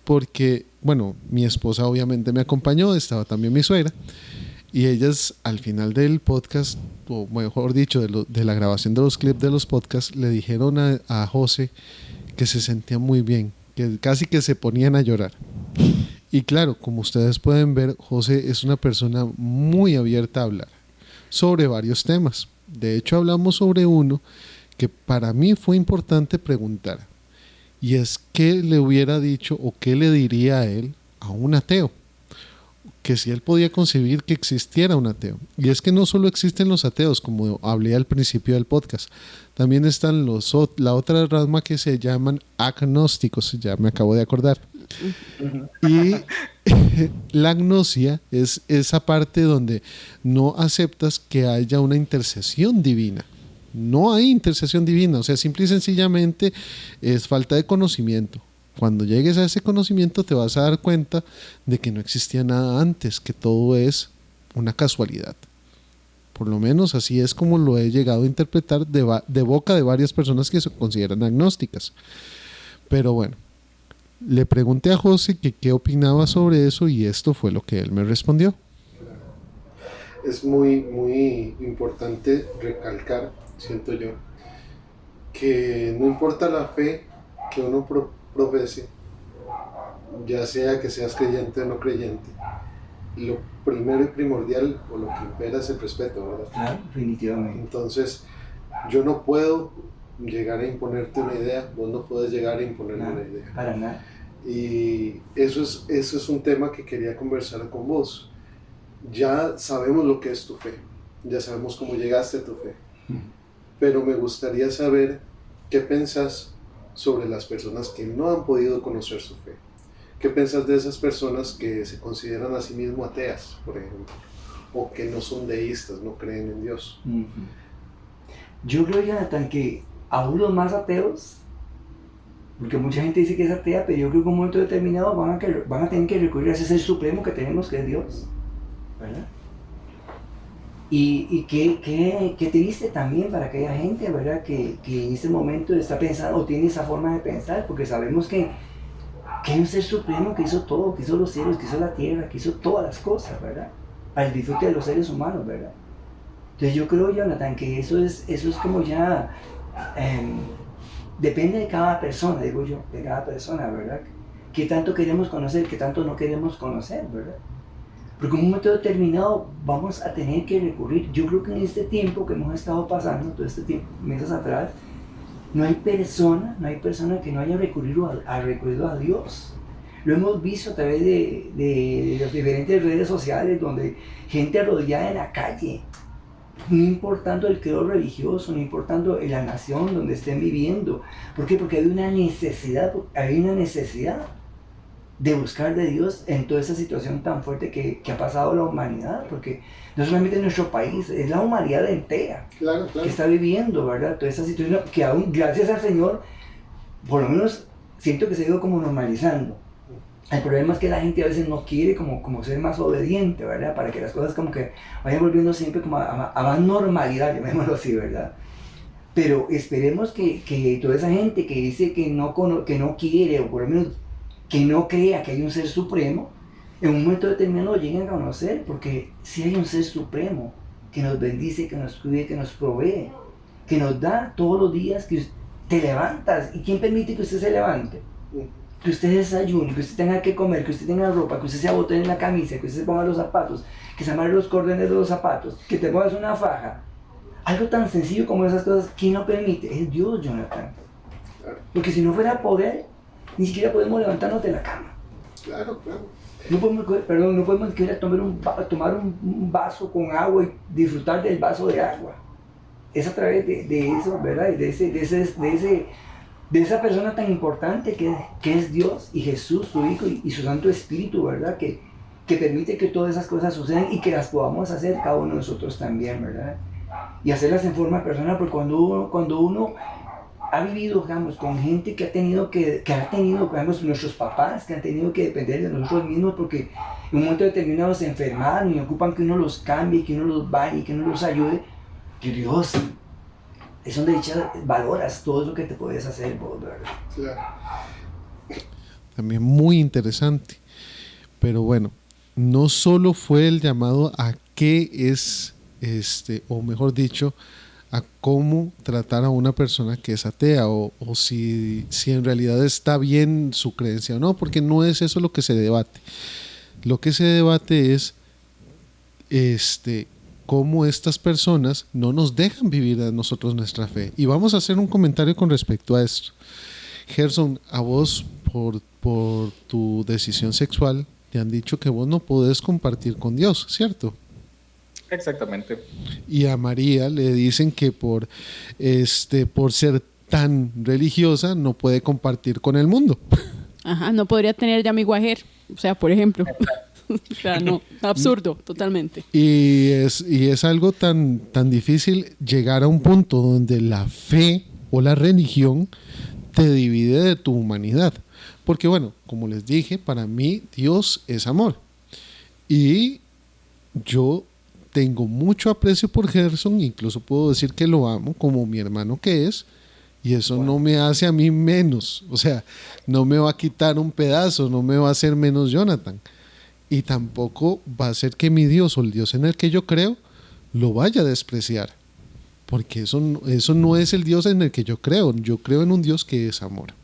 porque, bueno, mi esposa obviamente me acompañó, estaba también mi suegra, y ellas al final del podcast, o mejor dicho, de la grabación de los clips de los podcasts, le dijeron a José que se sentía muy bien, que casi que se ponían a llorar. Y claro, como ustedes pueden ver, José es una persona muy abierta a hablar sobre varios temas. De hecho, hablamos sobre uno que para mí fue importante preguntar, y es qué le hubiera dicho o qué le diría a él a un ateo, que si él podía concebir que existiera un ateo. Y es que no solo existen los ateos, como hablé al principio del podcast, también están la otra rama que se llaman agnósticos, ya me acabo de acordar. Y la agnosia es esa parte donde no aceptas que haya una intercesión divina. No hay intercesión divina, o sea, simple y sencillamente es falta de conocimiento. Cuando llegues a ese conocimiento te vas a dar cuenta de que no existía nada antes, que todo es una casualidad. Por lo menos así es como lo he llegado a interpretar de boca de varias personas que se consideran agnósticas. Pero bueno, le pregunté a José que qué opinaba sobre eso y esto fue lo que él me respondió. Es muy, muy importante recalcar, siento yo, que no importa la fe que uno profese, ya sea que seas creyente o no creyente, lo primero y primordial o lo que impera es el respeto, ¿verdad? Claro, definitivamente. Entonces, yo no puedo llegar a imponerte una idea, vos no puedes llegar a imponerme una idea. Para nada. Y eso es un tema que quería conversar con vos. Ya sabemos lo que es tu fe, ya sabemos cómo llegaste a tu fe, pero me gustaría saber qué pensás sobre las personas que no han podido conocer su fe. ¿Qué pensás de esas personas que se consideran a sí mismos ateas, por ejemplo, o que no son deístas, no creen en Dios? Yo creo, Jonathan, que aún los más ateos, porque mucha gente dice que es atea, pero yo creo que en un momento determinado van a tener que recurrir a ese ser supremo que tenemos, que es Dios, ¿verdad? Y qué triste también para aquella gente, ¿verdad? Que en este momento está pensando o tiene esa forma de pensar, porque sabemos que hay un ser supremo que hizo todo, que hizo los cielos, que hizo la tierra, que hizo todas las cosas, ¿verdad? Al disfrute de los seres humanos, ¿verdad? Entonces yo creo, Jonathan, que eso es como ya depende de cada persona, digo yo, de cada persona, ¿verdad? ¿Qué tanto queremos conocer, qué tanto no queremos conocer, ¿verdad? Porque en un momento determinado vamos a tener que recurrir. Yo creo que en este tiempo que hemos estado pasando, todo este tiempo, meses atrás, no hay persona que no haya recurrido a Dios. Lo hemos visto a través de las diferentes redes sociales, donde gente rodeada en la calle, no importando el credo religioso, no importando la nación donde estén viviendo. ¿Por qué? Porque hay una necesidad de buscar de Dios en toda esa situación tan fuerte que ha pasado la humanidad, porque no solamente en nuestro país, es la humanidad entera que está viviendo, ¿verdad? Toda esa situación que aún, gracias al Señor, por lo menos siento que se ha ido como normalizando. El problema es que la gente a veces no quiere como ser más obediente, ¿verdad? Para que las cosas como que vayan volviendo siempre como a más normalidad, llamémoslo así, ¿verdad? Pero esperemos que toda esa gente que dice que no quiere, o por lo menos que no crea que hay un ser supremo, en un momento determinado lo lleguen a conocer, porque si hay un ser supremo que nos bendice, que nos cuide, que nos provee, que nos da todos los días, que te levantas. ¿Y quién permite que usted se levante? Que usted desayune, que usted tenga que comer, que usted tenga ropa, que usted se abotone en la camisa, que usted se ponga los zapatos, que se amarre los cordones de los zapatos, que te pongas una faja. Algo tan sencillo como esas cosas, ¿quién lo permite? Es Dios, Jonathan. Porque si no fuera por Él, ni siquiera podemos levantarnos de la cama. Claro, claro. No podemos, no podemos ni siquiera tomar un vaso con agua y disfrutar del vaso de agua. Es a través de eso, ¿verdad? De esa persona tan importante que es Dios y Jesús, su Hijo, y su Santo Espíritu, ¿verdad? Que permite que todas esas cosas sucedan y que las podamos hacer cada uno de nosotros también, ¿verdad? Y hacerlas en forma personal, porque cuando uno ha vivido, digamos, con gente que ha tenido, digamos, nuestros papás, que han tenido que depender de nosotros mismos, porque en un momento determinado se enfermaron y ocupan que uno los cambie, que uno los bañe, que uno los ayude. Y Dios, es donde valoras todo lo que te puedes hacer vos, ¿verdad? Claro. También muy interesante. Pero bueno, no solo fue el llamado a qué es, o mejor dicho, a cómo tratar a una persona que es atea o si en realidad está bien su creencia o no, porque no es eso lo que se debate. Lo que se debate es cómo estas personas no nos dejan vivir a nosotros nuestra fe. Y vamos a hacer un comentario con respecto a esto. Gerson, a vos por tu decisión sexual te han dicho que vos no podés compartir con Dios, ¿cierto? Exactamente. Y a María le dicen que por ser tan religiosa no puede compartir con el mundo. Ajá, no podría tener ya mi guajer, o sea, por ejemplo. O sea, no, absurdo, totalmente. Y es algo tan difícil llegar a un punto donde la fe o la religión te divide de tu humanidad. Porque bueno, como les dije, para mí Dios es amor. Y yo tengo mucho aprecio por Gerson, incluso puedo decir que lo amo como mi hermano que es, y eso no me hace a mí menos, o sea, no me va a quitar un pedazo, no me va a hacer menos Jonathan, y tampoco va a hacer que mi Dios o el Dios en el que yo creo lo vaya a despreciar, porque eso no es el Dios en el que yo creo en un Dios que es amor.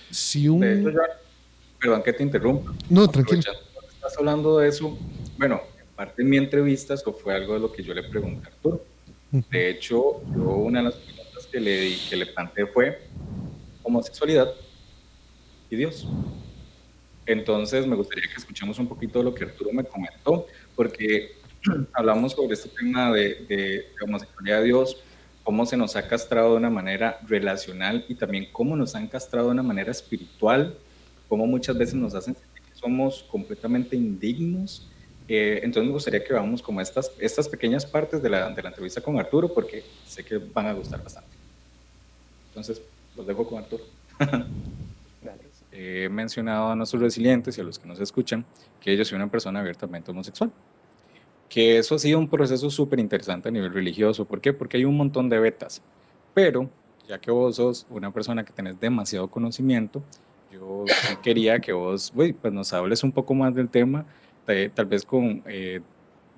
Si un... De hecho, perdón que te interrumpa. No, tranquilo. Estás hablando de eso, bueno, parte de mi entrevista, eso fue algo de lo que yo le pregunté a Arturo. De hecho, yo una de las preguntas que le planteé fue homosexualidad y Dios. Entonces, me gustaría que escuchemos un poquito de lo que Arturo me comentó, porque hablamos sobre este tema de homosexualidad de Dios, cómo se nos ha castrado de una manera relacional y también cómo nos han castrado de una manera espiritual, cómo muchas veces nos hacen sentir que somos completamente indignos. Entonces me gustaría que veamos como estas pequeñas partes de la entrevista con Arturo, porque sé que van a gustar bastante. Entonces, los dejo con Arturo. He mencionado a nuestros resilientes y a los que nos escuchan que yo soy una persona abiertamente homosexual. Que eso ha sido un proceso súper interesante a nivel religioso. ¿Por qué? Porque hay un montón de vetas. Pero, ya que vos sos una persona que tenés demasiado conocimiento, yo quería que vos pues nos hables un poco más del tema, tal vez con,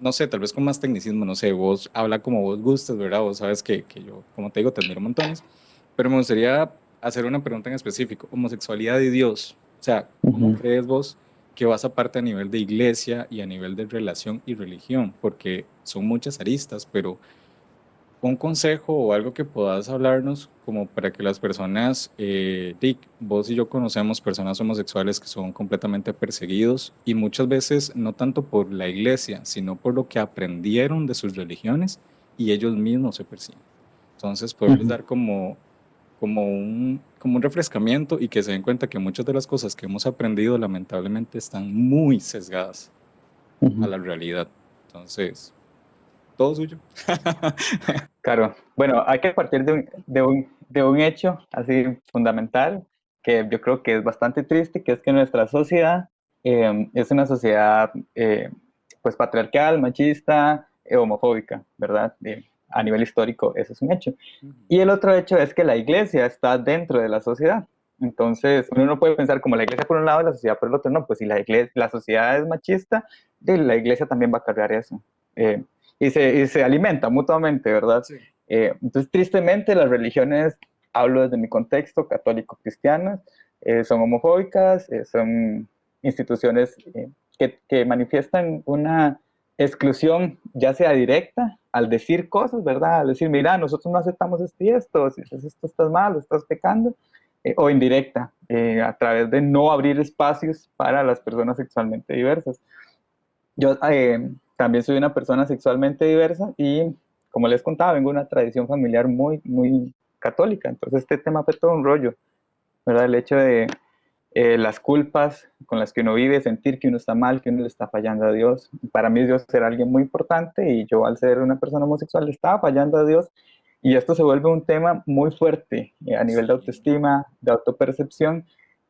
no sé, tal vez con más tecnicismo, no sé, vos habla como vos gustes, ¿verdad? Vos sabes que yo, como te digo, te admiro montones, pero me gustaría hacer una pregunta en específico, homosexualidad y Dios, o sea, ¿cómo crees vos que vas aparte a nivel de iglesia y a nivel de relación y religión? Porque son muchas aristas, pero un consejo o algo que puedas hablarnos como para que las personas, Rick, vos y yo conocemos personas homosexuales que son completamente perseguidos y muchas veces no tanto por la iglesia, sino por lo que aprendieron de sus religiones y ellos mismos se persiguen. Entonces, poderles dar como un refrescamiento y que se den cuenta que muchas de las cosas que hemos aprendido lamentablemente están muy sesgadas a la realidad. Entonces, todo suyo. Claro, bueno, hay que partir de un hecho así fundamental que yo creo que es bastante triste, que es que nuestra sociedad es una sociedad pues patriarcal, machista, homofóbica, ¿verdad? A nivel histórico, eso es un hecho. Y el otro hecho es que la iglesia está dentro de la sociedad. Entonces, uno no puede pensar como la iglesia por un lado y la sociedad por el otro. No, pues si la sociedad es machista, la iglesia también va a cargar eso. Y se alimenta mutuamente, ¿verdad? Sí. Entonces, tristemente, las religiones, hablo desde mi contexto, católico-cristianas, son homofóbicas, son instituciones que manifiestan una exclusión, ya sea directa, al decir cosas, ¿verdad? Al decir, mira, nosotros no aceptamos esto y esto, si haces esto estás mal, estás pecando, o indirecta, a través de no abrir espacios para las personas sexualmente diversas. Yo también soy una persona sexualmente diversa y, como les contaba, vengo de una tradición familiar muy, muy católica, entonces este tema fue todo un rollo, ¿verdad? El hecho de las culpas con las que uno vive, sentir que uno está mal, que uno le está fallando a Dios. Para mí Dios era alguien muy importante y yo, al ser una persona homosexual, le estaba fallando a Dios, y esto se vuelve un tema muy fuerte a nivel de autoestima, de autopercepción,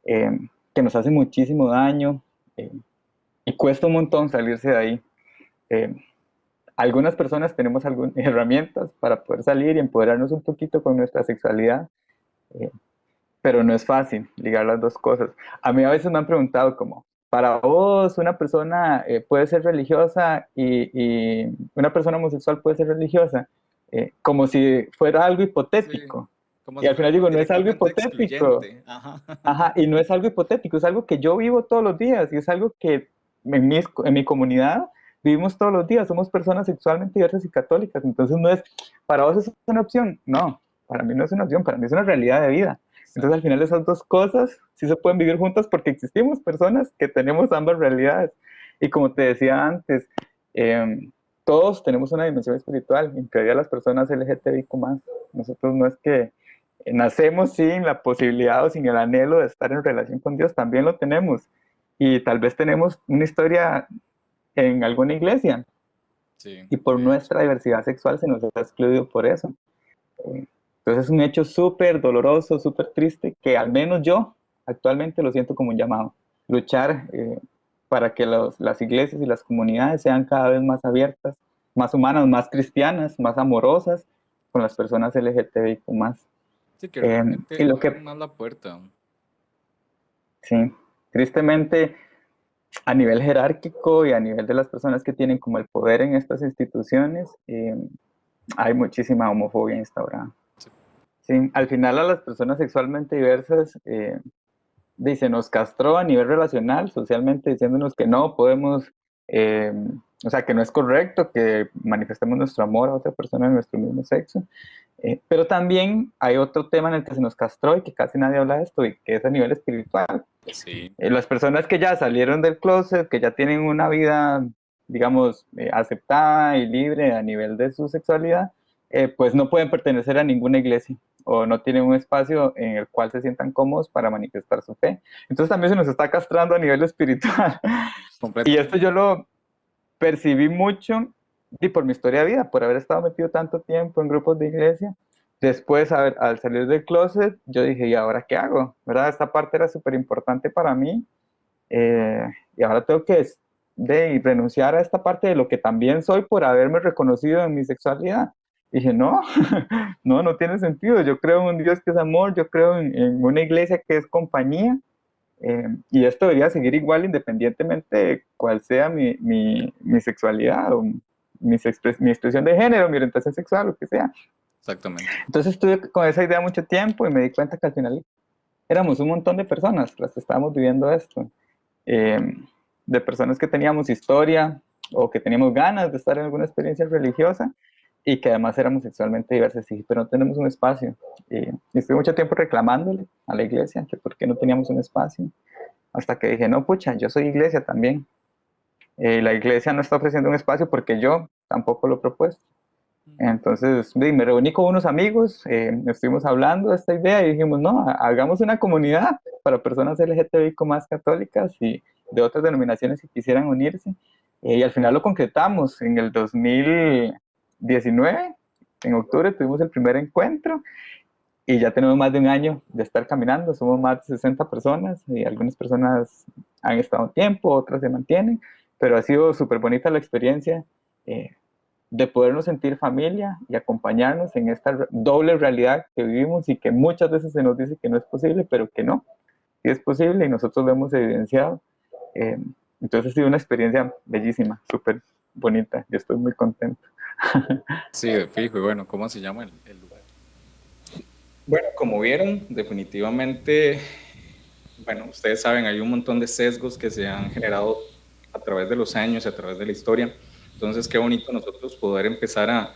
que nos hace muchísimo daño, y cuesta un montón salirse de ahí. Algunas personas tenemos algunas herramientas para poder salir y empoderarnos un poquito con nuestra sexualidad, pero no es fácil ligar las dos cosas. A mí a veces me han preguntado como, para vos una persona puede ser religiosa y una persona homosexual puede ser religiosa, como si fuera algo hipotético. Sí, y al final digo, no es algo hipotético. Ajá. Ajá, y no es algo hipotético, es algo que yo vivo todos los días y es algo que en mi comunidad vivimos todos los días. Somos personas sexualmente diversas y católicas, entonces no es, para vos es una opción. No, para mí no es una opción, para mí es una realidad de vida. Entonces, al final, esas dos cosas sí se pueden vivir juntas porque existimos personas que tenemos ambas realidades. Y como te decía antes, todos tenemos una dimensión espiritual, incluida las personas LGTBIQ+. Nosotros no es que nacemos sin la posibilidad o sin el anhelo de estar en relación con Dios, también lo tenemos. Y tal vez tenemos una historia en alguna iglesia. Sí, y por nuestra diversidad sexual se nos ha excluido por eso. Entonces es un hecho súper doloroso, súper triste, que al menos yo actualmente lo siento como un llamado. Luchar para que las iglesias y las comunidades sean cada vez más abiertas, más humanas, más cristianas, más amorosas con las personas LGTBIQ+. Sí, que realmente y lo que más la puerta. Sí, tristemente a nivel jerárquico y a nivel de las personas que tienen como el poder en estas instituciones, hay muchísima homofobia instaurada. Sí, al final a las personas sexualmente diversas se nos castró a nivel relacional, socialmente, diciéndonos que no podemos, o sea, que no es correcto que manifestemos nuestro amor a otra persona de nuestro mismo sexo. Pero también hay otro tema en el que se nos castró y que casi nadie habla de esto, y que es a nivel espiritual. Sí. Las personas que ya salieron del closet, que ya tienen una vida, digamos, aceptada y libre a nivel de su sexualidad, pues no pueden pertenecer a ninguna iglesia o no tienen un espacio en el cual se sientan cómodos para manifestar su fe. Entonces también se nos está castrando a nivel espiritual. Y esto yo lo percibí mucho y por mi historia de vida, por haber estado metido tanto tiempo en grupos de iglesia. Después, al salir del closet, yo dije, ¿y ahora qué hago? ¿Verdad? Esta parte era súper importante para mí, y ahora tengo que renunciar a esta parte de lo que también soy por haberme reconocido en mi sexualidad. Dije, no, no tiene sentido. Yo creo en un Dios que es amor, yo creo en una iglesia que es compañía, y esto debería seguir igual independientemente de cuál sea mi sexualidad o mi expresión de género, mi orientación sexual, lo que sea. Exactamente. Entonces estuve con esa idea mucho tiempo y me di cuenta que al final éramos un montón de personas las que estábamos viviendo esto, de personas que teníamos historia o que teníamos ganas de estar en alguna experiencia religiosa y que además éramos sexualmente diversas, sí, pero no tenemos un espacio. Y estuve mucho tiempo reclamándole a la iglesia que por qué no teníamos un espacio, hasta que dije, no, pucha, yo soy iglesia también. La iglesia no está ofreciendo un espacio porque yo tampoco lo he propuesto. Entonces me reuní con unos amigos, estuvimos hablando de esta idea y dijimos, no, hagamos una comunidad para personas LGTBIQ más católicas y de otras denominaciones que quisieran unirse. Y al final lo concretamos en el 2019, en octubre tuvimos el primer encuentro y ya tenemos más de un año de estar caminando, somos más de 60 personas y algunas personas han estado un tiempo, otras se mantienen, pero ha sido súper bonita la experiencia de podernos sentir familia y acompañarnos en esta doble realidad que vivimos y que muchas veces se nos dice que no es posible, pero que no, sí es posible y nosotros lo hemos evidenciado. Entonces ha sido una experiencia bellísima, súper bonita, yo estoy muy contento. Sí, de fijo. Y bueno, ¿cómo se llama el lugar? Bueno, como vieron, definitivamente, bueno, ustedes saben, hay un montón de sesgos que se han generado a través de los años, a través de la historia, Entonces, qué bonito nosotros poder empezar a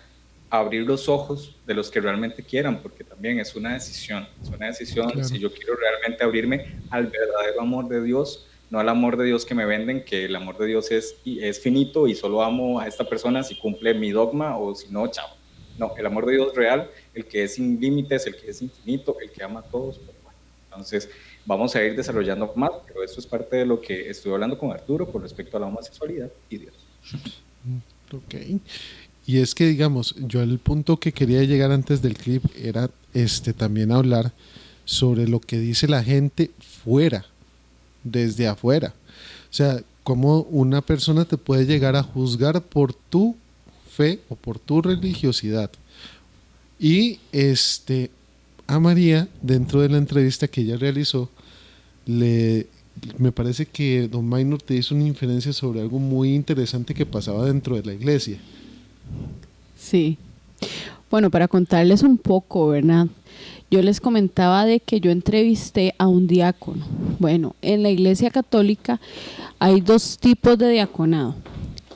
abrir los ojos de los que realmente quieran, porque también es una decisión Claro. si yo quiero realmente abrirme al verdadero amor de Dios, no al amor de Dios que me venden, que el amor de Dios es finito y solo amo a esta persona si cumple mi dogma o si no, chao. No, el amor de Dios real, el que es sin límites, el que es infinito, el que ama a todos. Pues bueno, entonces, vamos a ir desarrollando más, pero esto es parte de lo que estoy hablando con Arturo con respecto a la homosexualidad y Dios. Ok. Y es que, digamos, yo el punto que quería llegar antes del clip era también hablar sobre lo que dice la gente fuera, desde afuera. O sea, cómo una persona te puede llegar a juzgar por tu fe o por tu religiosidad. Y a María, dentro de la entrevista que ella realizó, me parece que Don Maynor te hizo una inferencia sobre algo muy interesante que pasaba dentro de la iglesia. Sí. Bueno, para contarles un poco, ¿verdad? Yo les comentaba de que yo entrevisté a un diácono. Bueno, en la Iglesia Católica hay dos tipos de diaconado.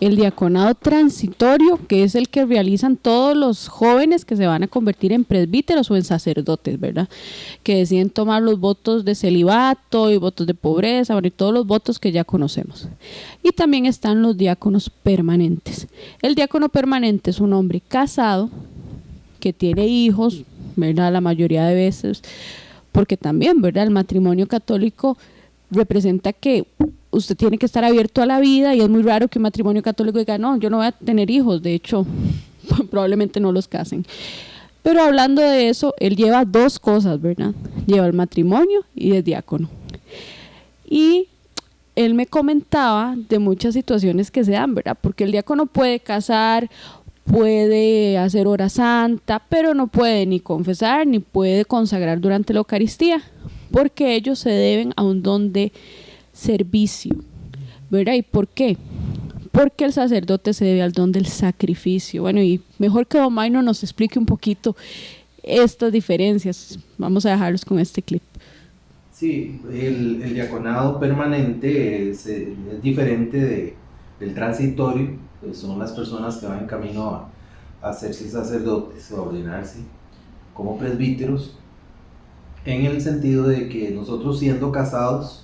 El diaconado transitorio, que es el que realizan todos los jóvenes que se van a convertir en presbíteros o en sacerdotes, ¿verdad? Que deciden tomar los votos de celibato y votos de pobreza, bueno, y todos los votos que ya conocemos. Y también están los diáconos permanentes. El diácono permanente es un hombre casado que tiene hijos, ¿verdad? La mayoría de veces, porque también, ¿verdad? El matrimonio católico representa que usted tiene que estar abierto a la vida y es muy raro que un matrimonio católico diga, no, yo no voy a tener hijos, de hecho, probablemente no los casen. Pero hablando de eso, él lleva dos cosas, ¿verdad? Lleva el matrimonio y es diácono. Y él me comentaba de muchas situaciones que se dan, ¿verdad? Porque el diácono puede casar, puede hacer hora santa, pero no puede ni confesar ni puede consagrar durante la Eucaristía, porque ellos se deben a un don de servicio, ¿verdad? ¿Y por qué? Porque el sacerdote se debe al don del sacrificio. Bueno, y mejor que Don Maynor nos explique un poquito estas diferencias. Vamos a dejarlos con este clip. Sí, el diaconado permanente es diferente del transitorio, pues son las personas que van en camino a hacerse sacerdotes o a ordenarse como presbíteros, en el sentido de que nosotros siendo casados,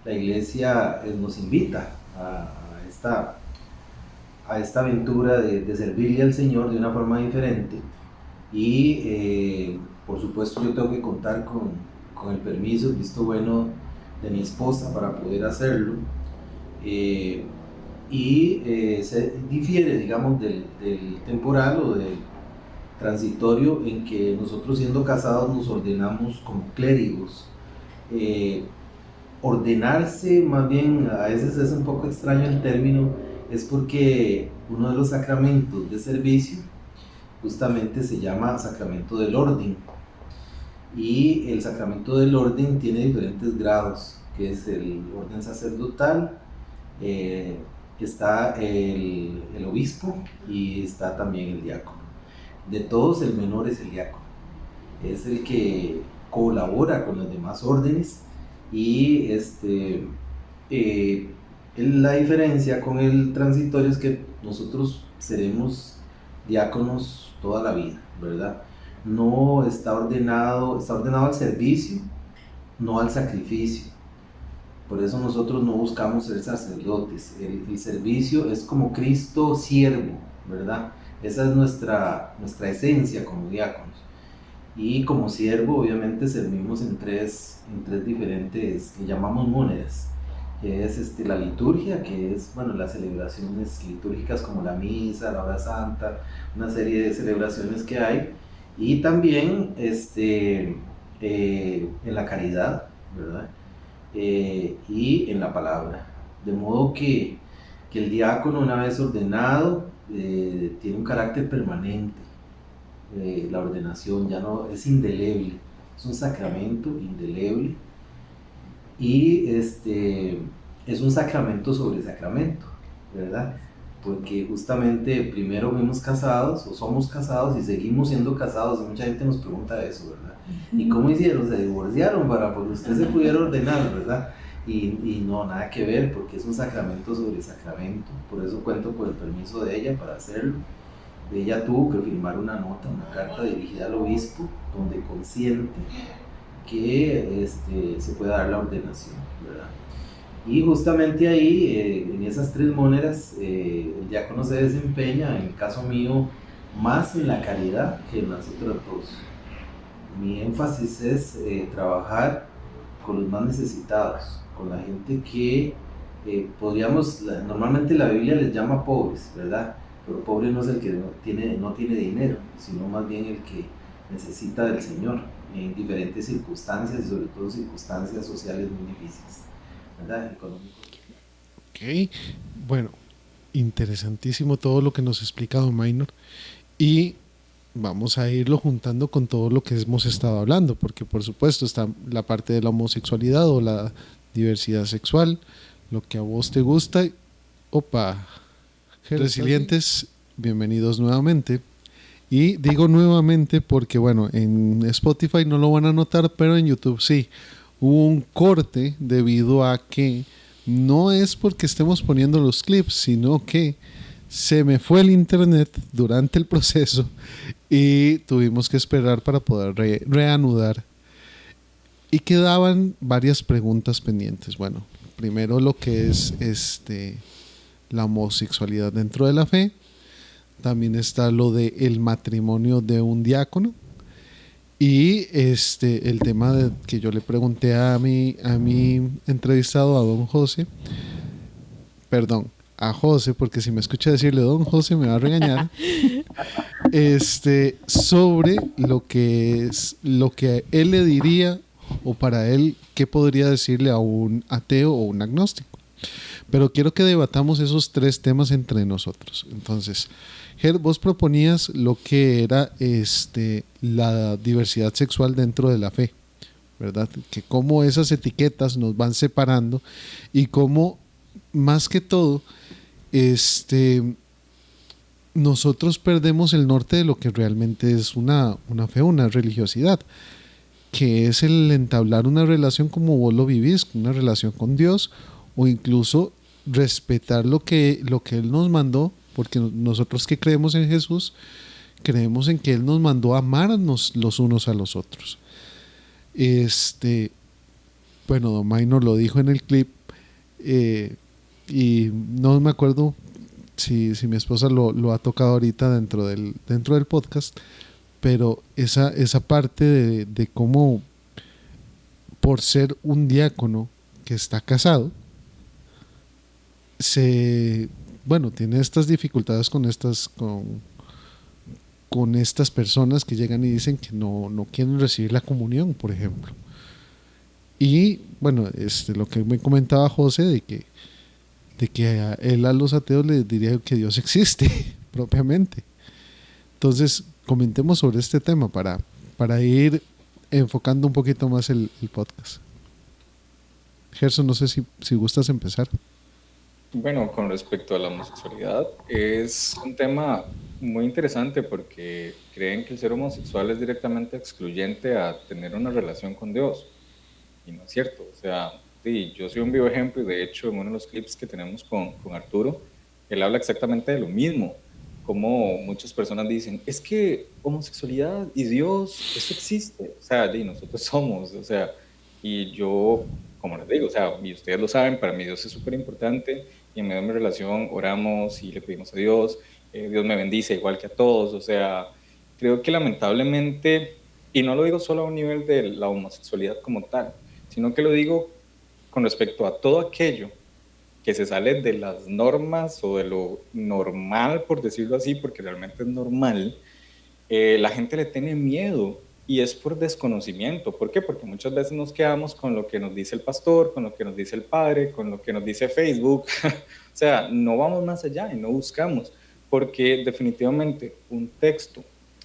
la iglesia nos invita a esta aventura de servirle al Señor de una forma diferente y por supuesto yo tengo que contar con el permiso, el visto bueno de mi esposa para poder hacerlo se difiere, digamos, del temporal o del transitorio en que nosotros siendo casados nos ordenamos como clérigos. Ordenarse, más bien, a veces es un poco extraño el término, es porque uno de los sacramentos de servicio justamente se llama sacramento del orden, y el sacramento del orden tiene diferentes grados, que es el orden sacerdotal, está el obispo y está también el diácono. De todos, el menor es el diácono, es el que colabora con las demás órdenes. Y la diferencia con el transitorio es que nosotros seremos diáconos toda la vida, ¿verdad? No está ordenado al servicio, no al sacrificio. Por eso nosotros no buscamos ser sacerdotes. El servicio es como Cristo siervo, ¿verdad? Esa es nuestra esencia como diáconos. Y como siervo, obviamente, servimos en tres diferentes, que llamamos mónedas, que es la liturgia, que es, bueno, las celebraciones litúrgicas como la misa, la hora santa, una serie de celebraciones que hay, y también en la caridad, ¿verdad? Y en la palabra. De modo que el diácono, una vez ordenado, tiene un carácter permanente. La ordenación ya no es indeleble, es un sacramento indeleble y es un sacramento sobre sacramento, ¿verdad? Porque justamente primero fuimos casados o somos casados y seguimos siendo casados, y mucha gente nos pregunta eso, ¿verdad? ¿Y cómo hicieron? Se divorciaron para que usted se pudiera ordenar, ¿verdad? y no, nada que ver, porque es un sacramento sobre sacramento. Por eso cuento con el permiso de ella para hacerlo. Ella tuvo que firmar una nota, una carta dirigida al obispo, donde consiente que se pueda dar la ordenación, ¿verdad? Y justamente ahí, en esas 3 monedas, el diácono se desempeña, en el caso mío, más en la caridad que en las otras 2. Mi énfasis es trabajar con los más necesitados, con la gente que normalmente la Biblia les llama pobres, ¿verdad? Pero pobre no es el que no tiene dinero, sino más bien el que necesita del Señor en diferentes circunstancias y sobre todo circunstancias sociales muy difíciles, ¿verdad? Económicas. Ok, bueno, interesantísimo todo lo que nos ha explicado Maynor, y vamos a irlo juntando con todo lo que hemos estado hablando, porque por supuesto está la parte de la homosexualidad o la diversidad sexual, lo que a vos te gusta. Opa, resilientes, bienvenidos nuevamente. Y digo nuevamente porque, bueno, en Spotify no lo van a notar, pero en YouTube sí. Hubo un corte debido a que no es porque estemos poniendo los clips, sino que se me fue el internet durante el proceso y tuvimos que esperar para poder reanudar. Y quedaban varias preguntas pendientes. Bueno, primero lo que es la homosexualidad dentro de la fe. También está lo de el matrimonio de un diácono. Y el tema que yo le pregunté a mi entrevistado, a don José, perdón, a José, porque si me escucha decirle don José me va a regañar, sobre lo que él le diría, o para él, qué podría decirle a un ateo o un agnóstico. Pero quiero que debatamos esos 3 temas entre nosotros. Entonces, Ger, vos proponías lo que era la diversidad sexual dentro de la fe, ¿verdad? Que cómo esas etiquetas nos van separando y cómo, más que todo, nosotros perdemos el norte de lo que realmente es una fe, una religiosidad, que es el entablar una relación como vos lo vivís, una relación con Dios, o incluso respetar lo que Él nos mandó, porque nosotros que creemos en Jesús, creemos en que Él nos mandó a amarnos los unos a los otros. Bueno, don Maynor lo dijo en el clip, y no me acuerdo si mi esposa lo ha tocado ahorita dentro del podcast, pero esa parte de cómo, por ser un diácono que está casado, tiene estas dificultades con estas personas que llegan y dicen que no quieren recibir la comunión, por ejemplo. Y bueno, lo que me comentaba José de que él a los ateos les diría que Dios existe propiamente. Entonces, comentemos sobre este tema para ir enfocando un poquito más el podcast. Gerson, no sé si gustas empezar. Bueno, con respecto a la homosexualidad, es un tema muy interesante porque creen que el ser homosexual es directamente excluyente a tener una relación con Dios. Y no es cierto. O sea, sí, yo soy un vivo ejemplo, y de hecho en uno de los clips que tenemos con Arturo, él habla exactamente de lo mismo. Como muchas personas dicen, es que homosexualidad y Dios, eso existe. O sea, y nosotros somos, o sea, y yo, como les digo, o sea, y ustedes lo saben, para mí Dios es súper importante, y en medio de mi relación oramos y le pedimos a Dios, Dios me bendice igual que a todos. O sea, creo que lamentablemente, y no lo digo solo a un nivel de la homosexualidad como tal, sino que lo digo con respecto a todo aquello que se sale de las normas o de lo normal, por decirlo así, porque realmente es normal, la gente le tiene miedo, y es por desconocimiento. ¿Por qué? Porque muchas veces nos quedamos con lo que nos dice el pastor, con lo que nos dice el padre, con lo que nos dice Facebook. O sea, no vamos más allá y no buscamos, porque definitivamente un texto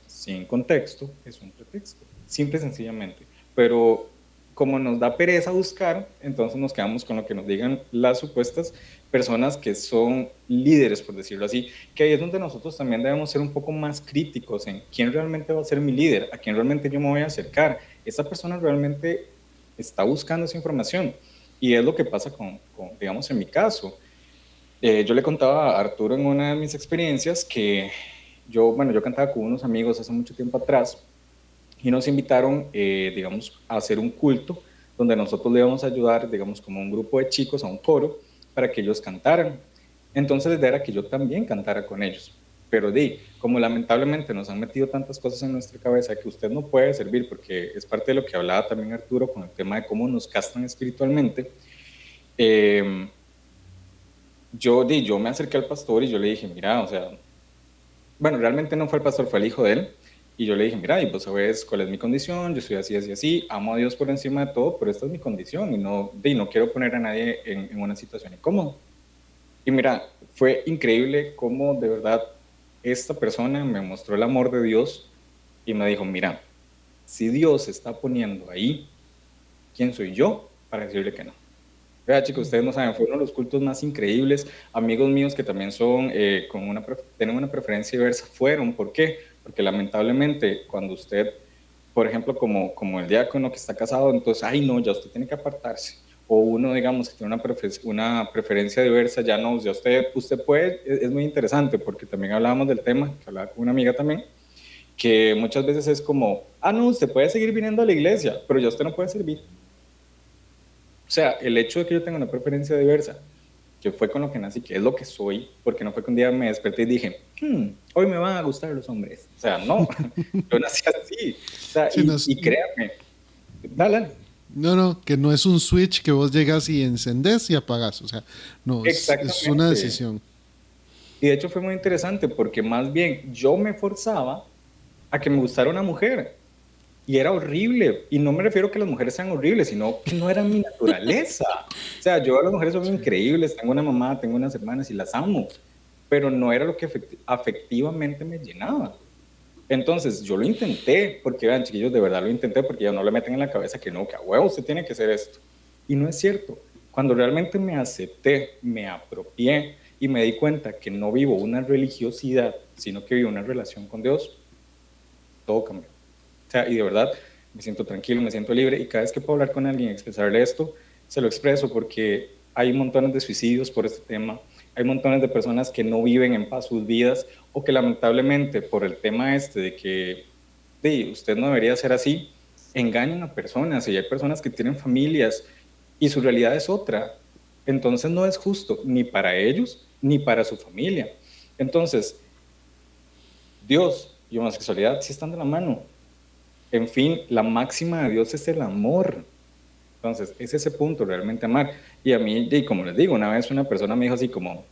sin contexto es un pretexto, simple y sencillamente. Pero como nos da pereza buscar, entonces nos quedamos con lo que nos digan las supuestas personas que son líderes, por decirlo así, que ahí es donde nosotros también debemos ser un poco más críticos en quién realmente va a ser mi líder, a quién realmente yo me voy a acercar. ¿Esa persona realmente está buscando esa información? Y es lo que pasa digamos, en mi caso. Yo le contaba a Arturo en una de mis experiencias que yo cantaba con unos amigos hace mucho tiempo atrás y nos invitaron, digamos, a hacer un culto donde nosotros le íbamos a ayudar, digamos, como un grupo de chicos a un coro para que ellos cantaran. Entonces la idea era que yo también cantara con ellos. Pero como lamentablemente nos han metido tantas cosas en nuestra cabeza que usted no puede servir, porque es parte de lo que hablaba también Arturo con el tema de cómo nos castran espiritualmente, yo me acerqué al pastor y yo le dije, mira, o sea, bueno, realmente no fue el pastor, fue el hijo de él, y yo le dije, mira, y vos sabés cuál es mi condición, yo soy así, así, así, amo a Dios por encima de todo, pero esta es mi condición, y no quiero poner a nadie en una situación incómoda. Y mira, fue increíble cómo de verdad esta persona me mostró el amor de Dios y me dijo, mira, si Dios se está poniendo ahí, ¿quién soy yo para decirle que no? Vea, chicos, ustedes no saben, fue uno de los cultos más increíbles. Amigos míos que también son, tienen una preferencia diversa, fueron. ¿Por qué? Porque lamentablemente cuando usted, por ejemplo, como el diácono que está casado, entonces, ay no, ya usted tiene que apartarse. O uno, digamos, que tiene una preferencia diversa, ya no, ya usted puede, es muy interesante, porque también hablábamos del tema, que hablaba con una amiga también, que muchas veces es como, no, usted puede seguir viniendo a la iglesia, pero ya usted no puede servir. O sea, el hecho de que yo tenga una preferencia diversa, que fue con lo que nací, que es lo que soy, porque no fue que un día me desperté y dije, hoy me van a gustar los hombres. O sea, no, yo nací así. O sea, sí, y créame, dale. No, que no es un switch que vos llegas y encendés y apagás. O sea, no, es una decisión. Y de hecho fue muy interesante porque más bien yo me forzaba a que me gustara una mujer. Y era horrible. Y no me refiero a que las mujeres sean horribles, sino que no era mi naturaleza. O sea, yo a las mujeres son increíbles. Tengo una mamá, tengo unas hermanas y las amo. Pero no era lo que afectivamente me llenaba. Entonces, yo lo intenté, porque vean, chiquillos, de verdad lo intenté, porque ya no le meten en la cabeza que no, que a huevo usted tiene que hacer esto. Y no es cierto. Cuando realmente me acepté, me apropié y me di cuenta que no vivo una religiosidad, sino que vivo una relación con Dios, todo cambió. O sea, y de verdad, me siento tranquilo, me siento libre, y cada vez que puedo hablar con alguien y expresarle esto, se lo expreso, porque hay montones de suicidios por este tema, hay montones de personas que no viven en paz sus vidas, o que lamentablemente por el tema de que usted no debería ser así, engañan a personas, y hay personas que tienen familias y su realidad es otra. Entonces no es justo ni para ellos ni para su familia. Entonces, Dios y homosexualidad sí están de la mano. En fin, la máxima de Dios es el amor. Entonces, es ese punto, realmente amar. Y a mí, y como les digo, una vez una persona me dijo así como,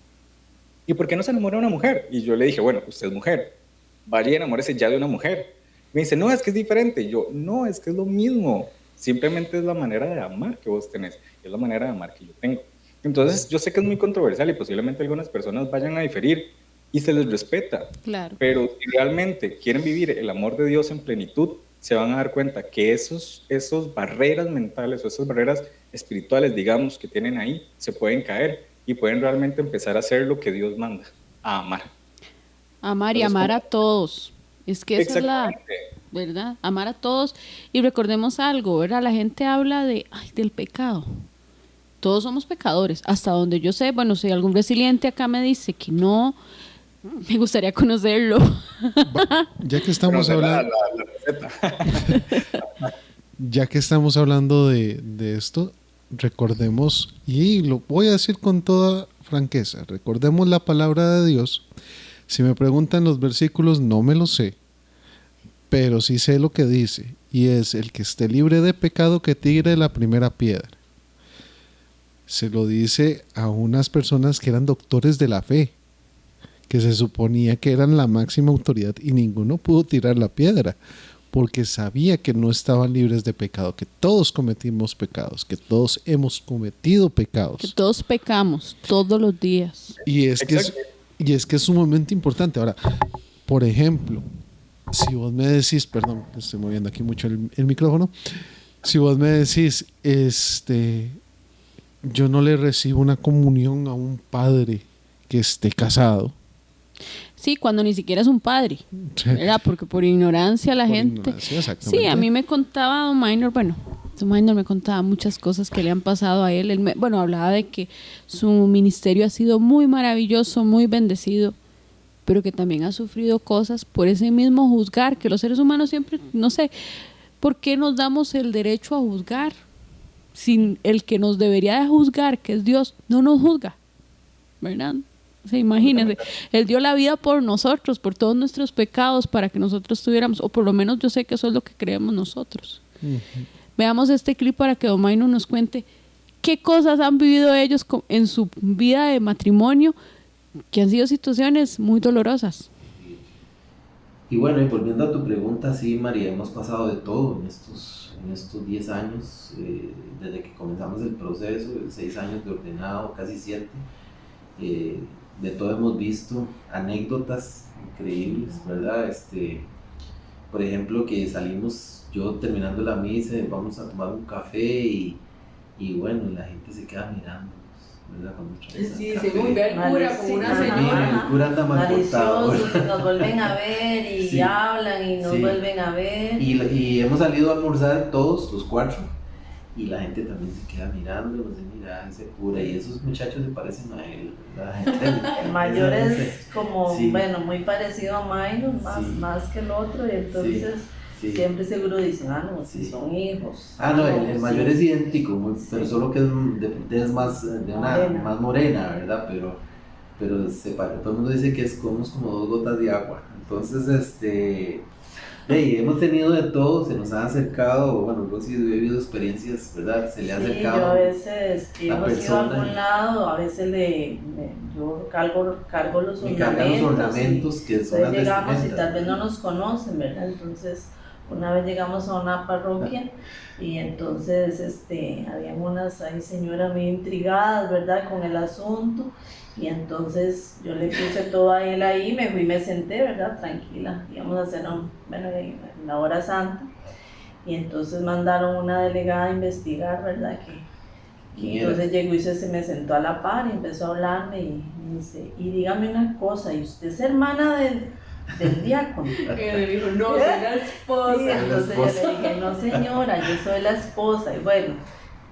¿y por qué no se enamora de una mujer? Y yo le dije, bueno, usted es mujer, vaya y enamórese ya de una mujer. Me dice, no, es que es diferente. Y yo, no, es que es lo mismo. Simplemente es la manera de amar que vos tenés. Es la manera de amar que yo tengo. Entonces, yo sé que es muy controversial y posiblemente algunas personas vayan a diferir y se les respeta. Claro. Pero si realmente quieren vivir el amor de Dios en plenitud, se van a dar cuenta que esos barreras mentales o esas barreras espirituales, digamos, que tienen ahí, se pueden caer y pueden realmente empezar a hacer lo que Dios manda, a amar. Amar y amar a todos. Es que esa es la verdad, amar a todos. Y recordemos algo, ¿verdad? La gente habla del pecado. Todos somos pecadores. Hasta donde yo sé, bueno, si algún resiliente acá me dice que no, me gustaría conocerlo. Ya que estamos hablando, ya que estamos hablando de esto, recordemos, y lo voy a decir con toda franqueza, recordemos la palabra de Dios. Si me preguntan los versículos, no me lo sé, pero sí sé lo que dice, y es: el que esté libre de pecado, que tire la primera piedra. Se lo dice a unas personas que eran doctores de la fe, que se suponía que eran la máxima autoridad, y ninguno pudo tirar la piedra, porque sabía que no estaban libres de pecado, que todos cometimos pecados, que todos hemos cometido pecados. Que todos pecamos todos los días. Y es que es sumamente importante. Ahora, por ejemplo, si vos me decís, perdón, estoy moviendo aquí mucho el micrófono, si vos me decís, yo no le recibo una comunión a un padre que esté casado. Sí, cuando ni siquiera es un padre, ¿verdad? Porque por ignorancia la gente... Ignorancia, exactamente. Sí, a mí me contaba don Minor, bueno, Minor me contaba muchas cosas que le han pasado a él. Bueno, hablaba de que su ministerio ha sido muy maravilloso, muy bendecido, pero que también ha sufrido cosas por ese mismo juzgar, que los seres humanos siempre, no sé, ¿por qué nos damos el derecho a juzgar? Sin el que nos debería de juzgar, que es Dios, no nos juzga, ¿verdad? O sea, imagínense, Él dio la vida por nosotros, por todos nuestros pecados, para que nosotros tuviéramos, o por lo menos yo sé que eso es lo que creemos nosotros. Veamos este clip para que Don Maino nos cuente qué cosas han vivido ellos en su vida de matrimonio, que han sido situaciones muy dolorosas. Y bueno, y volviendo a tu pregunta, sí, María, hemos pasado de todo en estos 10 años, desde que comenzamos el proceso, 6 años de ordenado, casi 7, de todo hemos visto, anécdotas increíbles, ¿verdad? Por ejemplo, que salimos, yo terminando la misa, vamos a tomar un café y bueno, la gente se queda mirándonos, ¿verdad? Sí, según ve al cura como una señora. El cura anda mal portado. Nos vuelven a ver y Sí. hablan y nos vuelven a ver. Y hemos salido a almorzar todos, los 4, y la gente también se queda mirando, no sé, mira, ese cura, y esos muchachos se parecen a él, ¿verdad? El mayor es como, sí. bueno, muy parecido a Minor, más que el otro, y entonces Sí. siempre seguro dicen, no, si Sí. son hijos. No, el mayor es idéntico, pero solo que es más, Morena. más morena, ¿verdad? Pero todo el mundo dice que somos como 2 gotas de agua. Entonces, hemos tenido de todo, se nos han acercado, bueno, Rosy ha vivido experiencias, ¿verdad? Se le ha acercado. Yo a veces hemos ido a persona. algún lado, a veces yo cargo los Me cargan los ornamentos que son las entonces llegamos y vestimentas. tal vez no nos conocen, ¿verdad? Entonces, una vez llegamos a una parroquia y entonces habían unas señoras muy intrigadas, ¿verdad? Con el asunto, y entonces yo le puse todo a él ahí, me fui y me senté, ¿verdad? Tranquila, íbamos a hacer en la hora santa, y entonces mandaron una delegada a investigar, ¿verdad? Y entonces llegó y se me sentó a la par y empezó a hablarme y me dice, y dígame una cosa, ¿y usted es hermana del diácono? Y me dijo, no, soy la esposa. Sí, entonces yo le dije, no señora, yo soy la esposa, y bueno,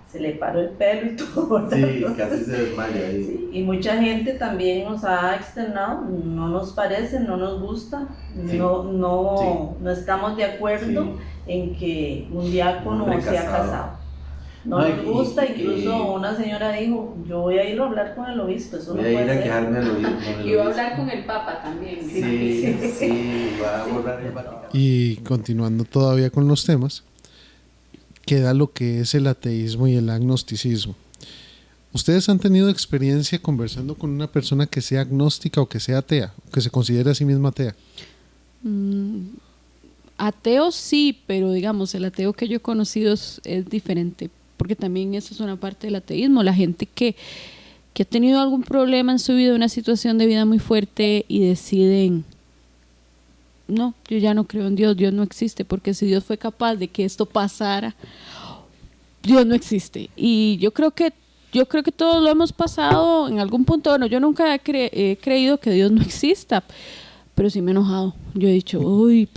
se le paró el pelo y todo, ¿verdad? Sí, casi se desmaya ahí. Sí, y mucha gente también nos ha externado, no nos parece, no nos gusta, Sí. no estamos de acuerdo en que un diácono Hombre sea casado. casado. No nos gusta, incluso una señora dijo, yo voy a ir a hablar con el obispo, eso no Voy a ir puede a ser. quejarme al oído. Y va a hablar con el Papa también. Sí, va a borrar el Vaticano. Y continuando todavía con los temas, queda lo que es el ateísmo y el agnosticismo. ¿Ustedes han tenido experiencia conversando con una persona que sea agnóstica o que sea atea, o que se considere a sí misma atea? Ateo sí, pero digamos, el ateo que yo he conocido es diferente, porque también eso es una parte del ateísmo. La gente que ha tenido algún problema en su vida, una situación de vida muy fuerte y deciden, no, yo ya no creo en Dios, Dios no existe, porque si Dios fue capaz de que esto pasara, Dios no existe. Y yo creo que todos lo hemos pasado en algún punto. Bueno, yo nunca he creído que Dios no exista, pero sí me he enojado. Yo he dicho, uy,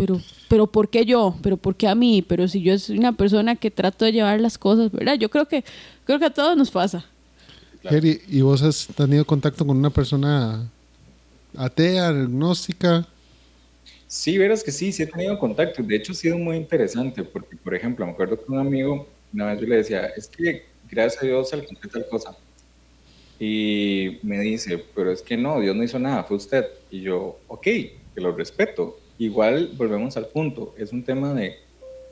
pero ¿por qué yo? ¿Pero por qué a mí? Pero si yo soy una persona que trato de llevar las cosas, ¿verdad? Yo creo que a todos nos pasa. Geri, ¿y vos has tenido contacto con una persona atea, agnóstica? Sí, verás que sí he tenido contacto. De hecho, ha sido muy interesante porque, por ejemplo, me acuerdo que un amigo, una vez yo le decía, es que gracias a Dios alcancé tal cosa. Y me dice, pero es que no, Dios no hizo nada, fue usted. Y yo, ok, que lo respeto. Igual volvemos al punto, es un tema de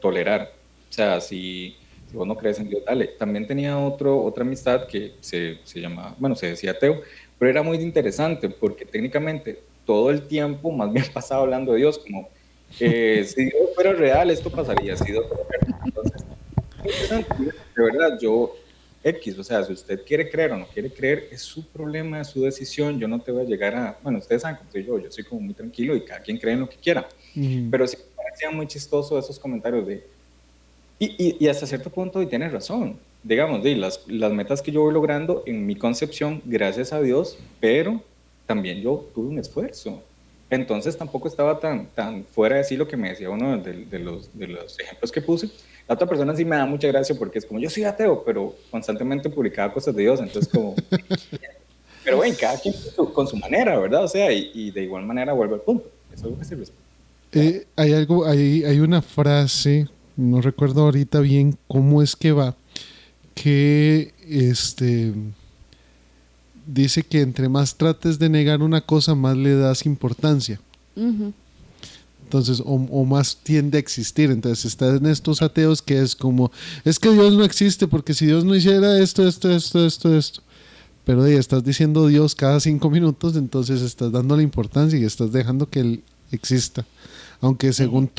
tolerar. O sea, si vos no crees en Dios, dale. También tenía otra amistad que se llamaba, bueno, se decía ateo, pero era muy interesante porque técnicamente todo el tiempo más bien pasaba hablando de Dios, como si Dios fuera real, esto pasaría, si Dios fuera real. Entonces, muy interesante. De verdad, o sea, si usted quiere creer o no quiere creer, es su problema, es su decisión, yo no te voy a llegar a, bueno, ustedes saben cómo soy yo soy como muy tranquilo y cada quien cree en lo que quiera, pero sí me parecía muy chistoso esos comentarios y hasta cierto punto, y tienes razón, digamos, las metas que yo voy logrando en mi concepción, gracias a Dios, pero también yo tuve un esfuerzo, entonces tampoco estaba tan fuera de sí lo que me decía uno de los ejemplos que puse, La otra persona sí me da mucha gracia porque es como, yo soy ateo, pero constantemente publicaba cosas de Dios, entonces como... Pero bueno, cada quien con su manera, ¿verdad? O sea, y de igual manera vuelve al punto. Eso es algo que se respeta. Hay una frase, no recuerdo ahorita bien cómo es que va, que dice que entre más trates de negar una cosa, más le das importancia. Ujú. Entonces, o más tiende a existir. Entonces, están estos ateos que es como, es que Dios no existe, porque si Dios no hiciera esto. Pero estás diciendo Dios cada 5 minutos, entonces estás dándole importancia y estás dejando que Él exista. Aunque según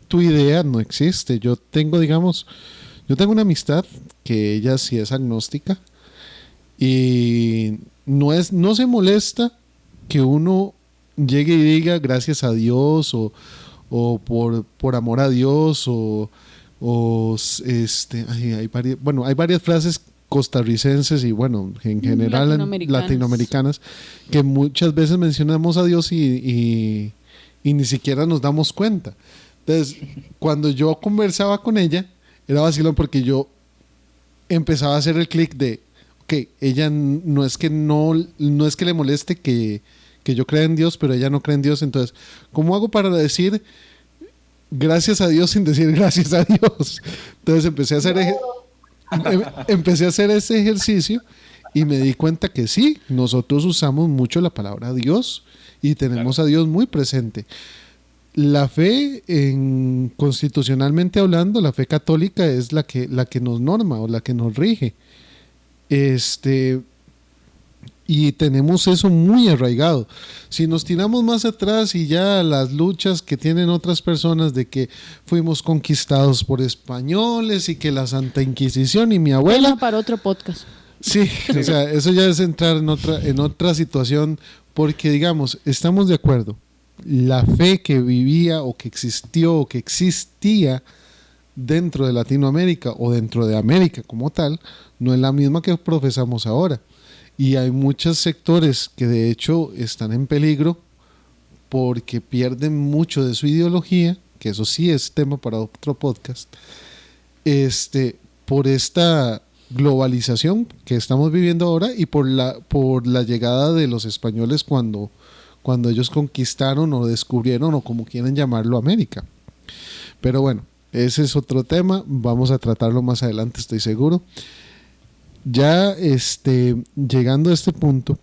tu idea no existe. Yo tengo una amistad que ella sí es agnóstica y no se molesta que uno llegue y diga gracias a Dios o por amor a Dios hay varias frases costarricenses y bueno, en general latinoamericanas que muchas veces mencionamos a Dios y ni siquiera nos damos cuenta. Entonces, cuando yo conversaba con ella, era vacilón porque yo empezaba a hacer el clic de, ok, ella no es que le moleste que yo crea en Dios, pero ella no cree en Dios. Entonces, ¿cómo hago para decir gracias a Dios sin decir gracias a Dios? Entonces empecé a hacer ese ejercicio y me di cuenta que sí, nosotros usamos mucho la palabra Dios y tenemos a Dios muy presente. La fe, constitucionalmente hablando, la fe católica es la que nos norma o la que nos rige. Y tenemos eso muy arraigado. Si nos tiramos más atrás y ya las luchas que tienen otras personas de que fuimos conquistados por españoles y que la Santa Inquisición y mi abuela... Para otro podcast. Sí, o sea, eso ya es entrar en otra situación porque, digamos, estamos de acuerdo. La fe que vivía o que existió o que existía dentro de Latinoamérica o dentro de América como tal, no es la misma que profesamos ahora. Y hay muchos sectores que de hecho están en peligro porque pierden mucho de su ideología, que eso sí es tema para otro podcast, por esta globalización que estamos viviendo ahora y por la llegada de los españoles cuando ellos conquistaron o descubrieron o como quieran llamarlo América. Pero bueno, ese es otro tema, vamos a tratarlo más adelante, estoy seguro. Ya llegando a este punto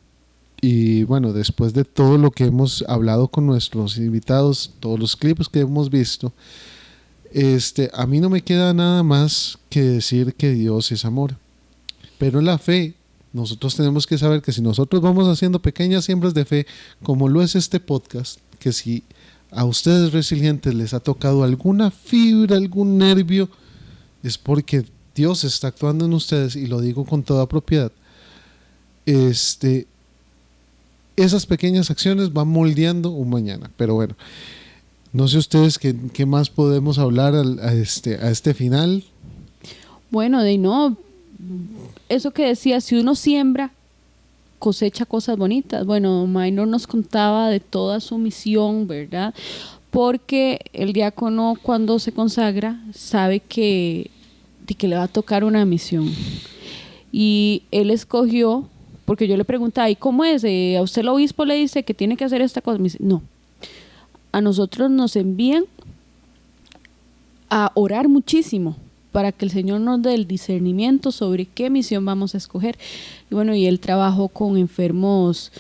y bueno, después de todo lo que hemos hablado con nuestros invitados, todos los clips que hemos visto, a mí no me queda nada más que decir que Dios es amor. Pero la fe, nosotros tenemos que saber que si nosotros vamos haciendo pequeñas siembras de fe, como lo es este podcast, que si a ustedes resilientes les ha tocado alguna fibra, algún nervio, es porque Dios está actuando en ustedes, y lo digo con toda propiedad. Esas pequeñas acciones van moldeando un mañana. Pero bueno, no sé ustedes qué más podemos hablar a este final. Bueno, eso que decía, si uno siembra, cosecha cosas bonitas. Bueno, Minor nos contaba de toda su misión, ¿verdad? Porque el diácono cuando se consagra sabe que le va a tocar una misión. Y él escogió, porque yo le preguntaba, ¿y cómo es? ¿A usted el obispo le dice que tiene que hacer esta cosa? Me dice, no. A nosotros nos envían a orar muchísimo para que el Señor nos dé el discernimiento sobre qué misión vamos a escoger. Y bueno, y él trabajó con enfermos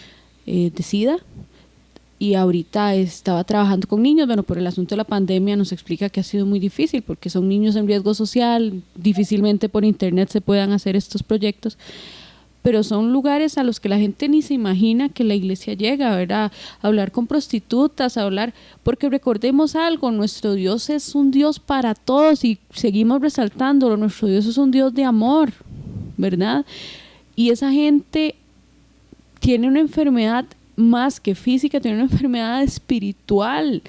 de SIDA, y ahorita estaba trabajando con niños. Bueno, por el asunto de la pandemia nos explica que ha sido muy difícil porque son niños en riesgo social, difícilmente por internet se puedan hacer estos proyectos, pero son lugares a los que la gente ni se imagina que la iglesia llega, ¿verdad? A hablar con prostitutas, porque recordemos algo, nuestro Dios es un Dios para todos y seguimos resaltándolo, nuestro Dios es un Dios de amor, ¿verdad? Y esa gente tiene una enfermedad más que física, tiene una enfermedad espiritual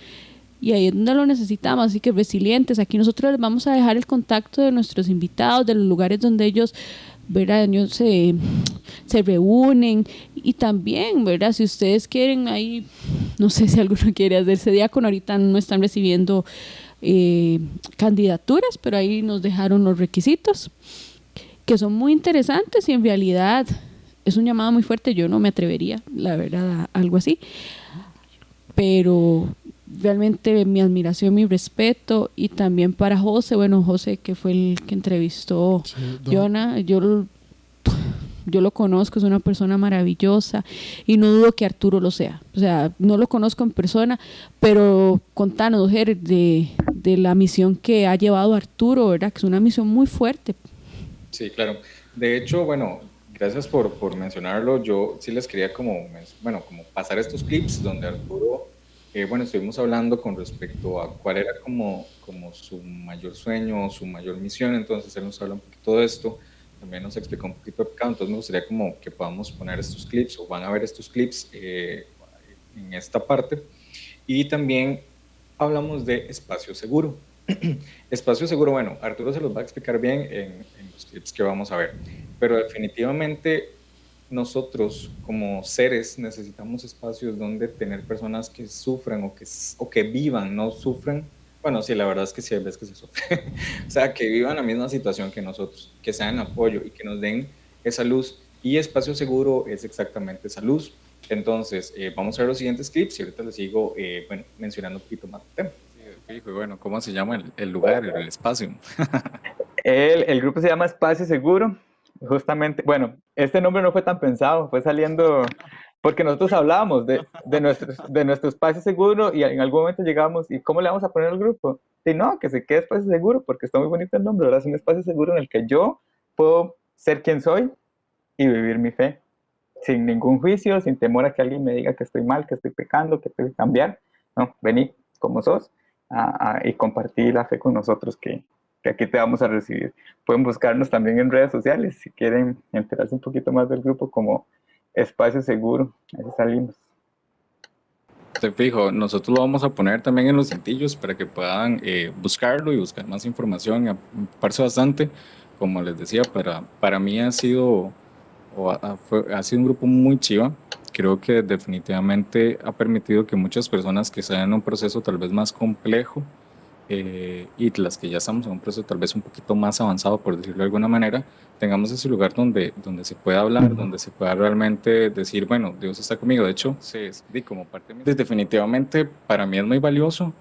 y ahí es donde lo necesitamos. Así que resilientes, aquí nosotros les vamos a dejar el contacto de nuestros invitados, de los lugares donde ellos, ¿verdad?, ellos se reúnen, y también, ¿verdad?, si ustedes quieren ahí, no sé si alguno quiere hacerse diácono, ahorita no están recibiendo candidaturas, pero ahí nos dejaron los requisitos, que son muy interesantes y en realidad es un llamado muy fuerte. Yo no me atrevería, la verdad, a algo así, pero realmente mi admiración, mi respeto, y también para José, bueno, José que fue el que entrevistó Jonah, yo lo conozco, es una persona maravillosa y no dudo que Arturo lo sea. O sea, no lo conozco en persona, pero contanos, Ger, de la misión que ha llevado Arturo, ¿verdad? Que es una misión muy fuerte. Sí, claro. De hecho, bueno, gracias por mencionarlo. Yo sí les quería como pasar estos clips donde Arturo, bueno, estuvimos hablando con respecto a cuál era como su mayor sueño, su mayor misión. Entonces él nos habla un poquito de esto, también nos explicó un poquito de pecado. Entonces me gustaría como que podamos poner estos clips, o van a ver estos clips en esta parte. Y también hablamos de espacio seguro. Espacio seguro, bueno, Arturo se los va a explicar bien en los clips que vamos a ver, pero definitivamente nosotros como seres necesitamos espacios donde tener personas que sufran o que vivan, no sufran. Bueno, sí, la verdad es que sí hay veces que se sufre. O sea, que vivan la misma situación que nosotros, que sean apoyo y que nos den esa luz. Y espacio seguro es exactamente esa luz. Entonces, vamos a ver los siguientes clips y ahorita les sigo mencionando un poquito más del tema. Fijo, y bueno, ¿cómo se llama el lugar, el espacio? El grupo se llama Espacio Seguro. Justamente, bueno, este nombre no fue tan pensado, fue saliendo porque nosotros hablábamos de nuestro espacio seguro y en algún momento llegamos, ¿y cómo le vamos a poner al grupo? Y no, que se quede Espacio Seguro porque está muy bonito el nombre, ¿verdad? Es un espacio seguro en el que yo puedo ser quien soy y vivir mi fe, sin ningún juicio, sin temor a que alguien me diga que estoy mal, que estoy pecando, que tengo que cambiar. No, vení como sos y compartir la fe con nosotros que aquí te vamos a recibir. Pueden buscarnos también en redes sociales si quieren enterarse un poquito más del grupo como Espacio Seguro. Ahí salimos. Te fijo, nosotros lo vamos a poner también en los cintillos para que puedan buscarlo y buscar más información. Parece bastante, como les decía, para mí ha sido un grupo muy chiva. Creo que definitivamente ha permitido que muchas personas que están en un proceso tal vez más complejo y las que ya estamos en un proceso tal vez un poquito más avanzado, por decirlo de alguna manera, tengamos ese lugar donde se pueda hablar, donde se pueda realmente decir, bueno, Dios está conmigo. De hecho, como parte de mí, definitivamente para mí es muy valioso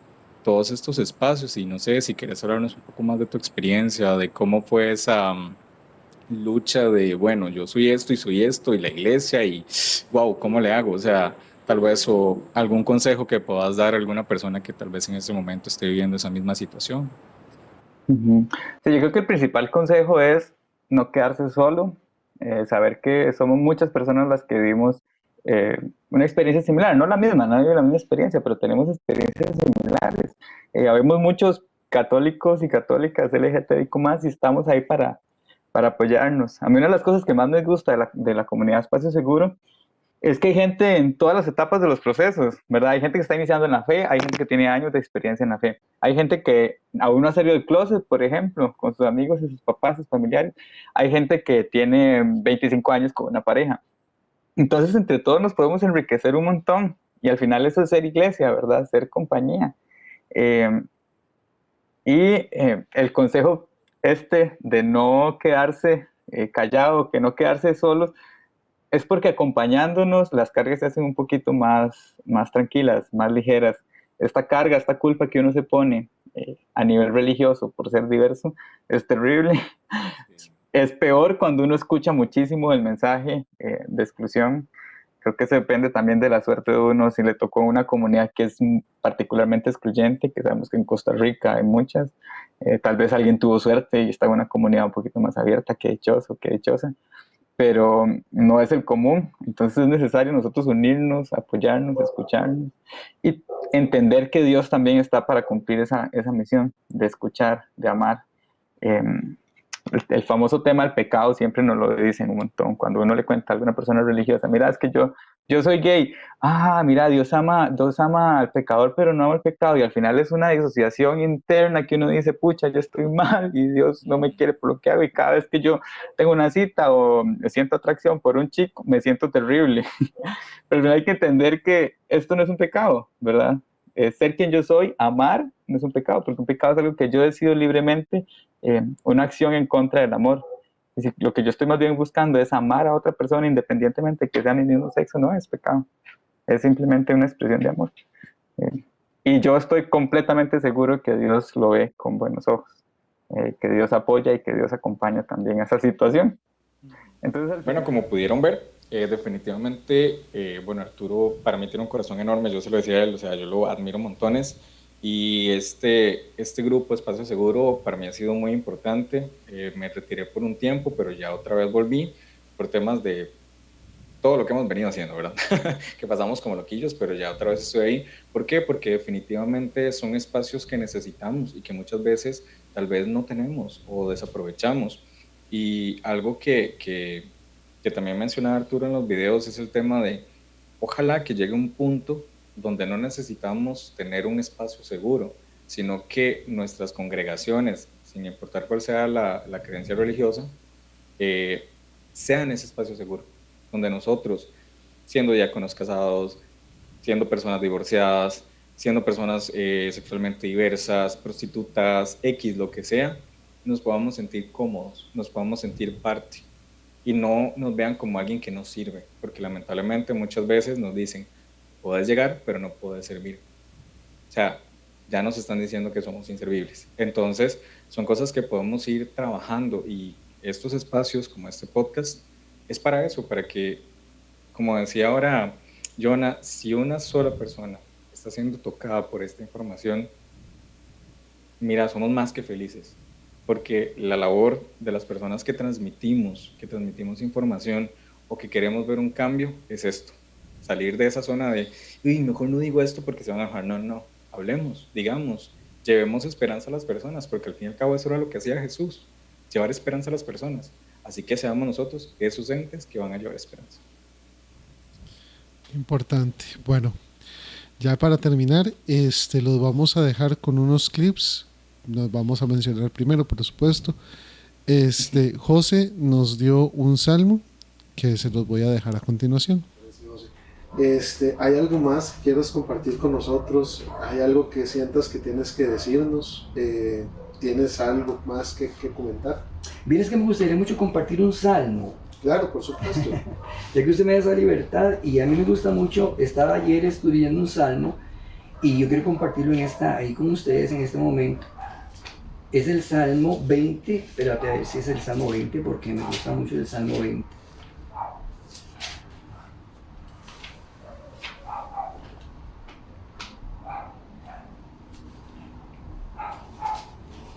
todos estos espacios, y no sé si quieres hablarnos un poco más de tu experiencia, de cómo fue esa lucha de, bueno, yo soy esto y la iglesia y wow, ¿cómo le hago? O sea, tal vez o algún consejo que puedas dar a alguna persona que tal vez en este momento esté viviendo esa misma situación. Sí, yo creo que el principal consejo es no quedarse solo, saber que somos muchas personas las que vivimos una experiencia similar, no la misma, nadie vive la misma experiencia, pero tenemos experiencias similares. Habemos muchos católicos y católicas LGTBIQ+, y estamos ahí para apoyarnos. A mí una de las cosas que más me gusta de la comunidad Espacio Seguro es que hay gente en todas las etapas de los procesos, ¿verdad? Hay gente que está iniciando en la fe, hay gente que tiene años de experiencia en la fe, hay gente que aún no ha salido del closet, por ejemplo, con sus amigos y sus papás, sus familiares, hay gente que tiene 25 años con una pareja. Entonces, entre todos nos podemos enriquecer un montón, y al final eso es ser iglesia, ¿verdad? Ser compañía. El consejo de no quedarse callado, que no quedarse solos, es porque acompañándonos las cargas se hacen un poquito más tranquilas, más ligeras. Esta carga, esta culpa que uno se pone a nivel religioso por ser diverso es terrible. Es peor cuando uno escucha muchísimo el mensaje de exclusión. Creo que eso depende también de la suerte de uno, si le tocó una comunidad que es particularmente excluyente, que sabemos que en Costa Rica hay muchas. Tal vez alguien tuvo suerte y está en una comunidad un poquito más abierta, que dichoso, que dichosa, pero no es el común. Entonces es necesario nosotros unirnos, apoyarnos, escucharnos y entender que Dios también está para cumplir esa misión de escuchar, de amar. El famoso tema del pecado siempre nos lo dicen un montón. Cuando uno le cuenta a alguna persona religiosa, mira, es que yo soy gay. Mira, Dios ama al pecador, pero no ama al pecado. Y al final es una disociación interna que uno dice, pucha, yo estoy mal y Dios no me quiere por lo que hago. Y cada vez que yo tengo una cita o me siento atracción por un chico, me siento terrible. Pero hay que entender que esto no es un pecado, ¿verdad? ser quien yo soy, amar, no es un pecado, porque un pecado es algo que yo decido libremente, una acción en contra del amor. Es decir, lo que yo estoy más bien buscando es amar a otra persona independientemente de que sea mi mismo sexo, no es pecado, es simplemente una expresión de amor. Y yo estoy completamente seguro que Dios lo ve con buenos ojos, que Dios apoya y que Dios acompaña también esa situación. Entonces, bueno, como pudieron ver, definitivamente, bueno, Arturo para mí tiene un corazón enorme, yo se lo decía a él, o sea, yo lo admiro montones, y este grupo Espacio Seguro para mí ha sido muy importante. Me retiré por un tiempo, pero ya otra vez volví por temas de todo lo que hemos venido haciendo, ¿verdad? Que pasamos como loquillos, pero ya otra vez estoy ahí. ¿Por qué? Porque definitivamente son espacios que necesitamos y que muchas veces tal vez no tenemos o desaprovechamos. Y algo que también mencionaba Arturo en los videos es el tema de ojalá que llegue un punto donde no necesitamos tener un espacio seguro, sino que nuestras congregaciones, sin importar cuál sea la creencia religiosa, sean ese espacio seguro, donde nosotros, siendo diáconos casados, siendo personas divorciadas, siendo personas sexualmente diversas, prostitutas, X, lo que sea, nos podamos sentir cómodos, nos podamos sentir parte y no nos vean como alguien que no sirve, porque lamentablemente muchas veces nos dicen, puedes llegar, pero no puedes servir. O sea, ya nos están diciendo que somos inservibles. Entonces, son cosas que podemos ir trabajando y estos espacios como este podcast es para eso, para que, como decía ahora Jonah, si una sola persona está siendo tocada por esta información, mira, somos más que felices, porque la labor de las personas que transmitimos información o que queremos ver un cambio es esto, salir de esa zona de, uy, mejor no digo esto porque se van a enojar. No, hablemos, digamos, llevemos esperanza a las personas, porque al fin y al cabo eso era lo que hacía Jesús, llevar esperanza a las personas. Así que seamos nosotros esos entes que van a llevar esperanza. Importante. Bueno, ya para terminar, los vamos a dejar con unos clips. Nos vamos a mencionar primero, por supuesto. José nos dio un salmo que se los voy a dejar a continuación. ¿Hay algo más que quieras compartir con nosotros? ¿Hay algo que sientas que tienes que decirnos? ¿Tienes algo más que comentar? Vienes que me gustaría mucho compartir un salmo. Claro, por supuesto. Ya que usted me da esa libertad, y a mí me gusta mucho, estaba ayer estudiando un salmo y yo quiero compartirlo ahí con ustedes en este momento. Es el Salmo 20, espérate a ver si es el Salmo 20 porque me gusta mucho el Salmo 20.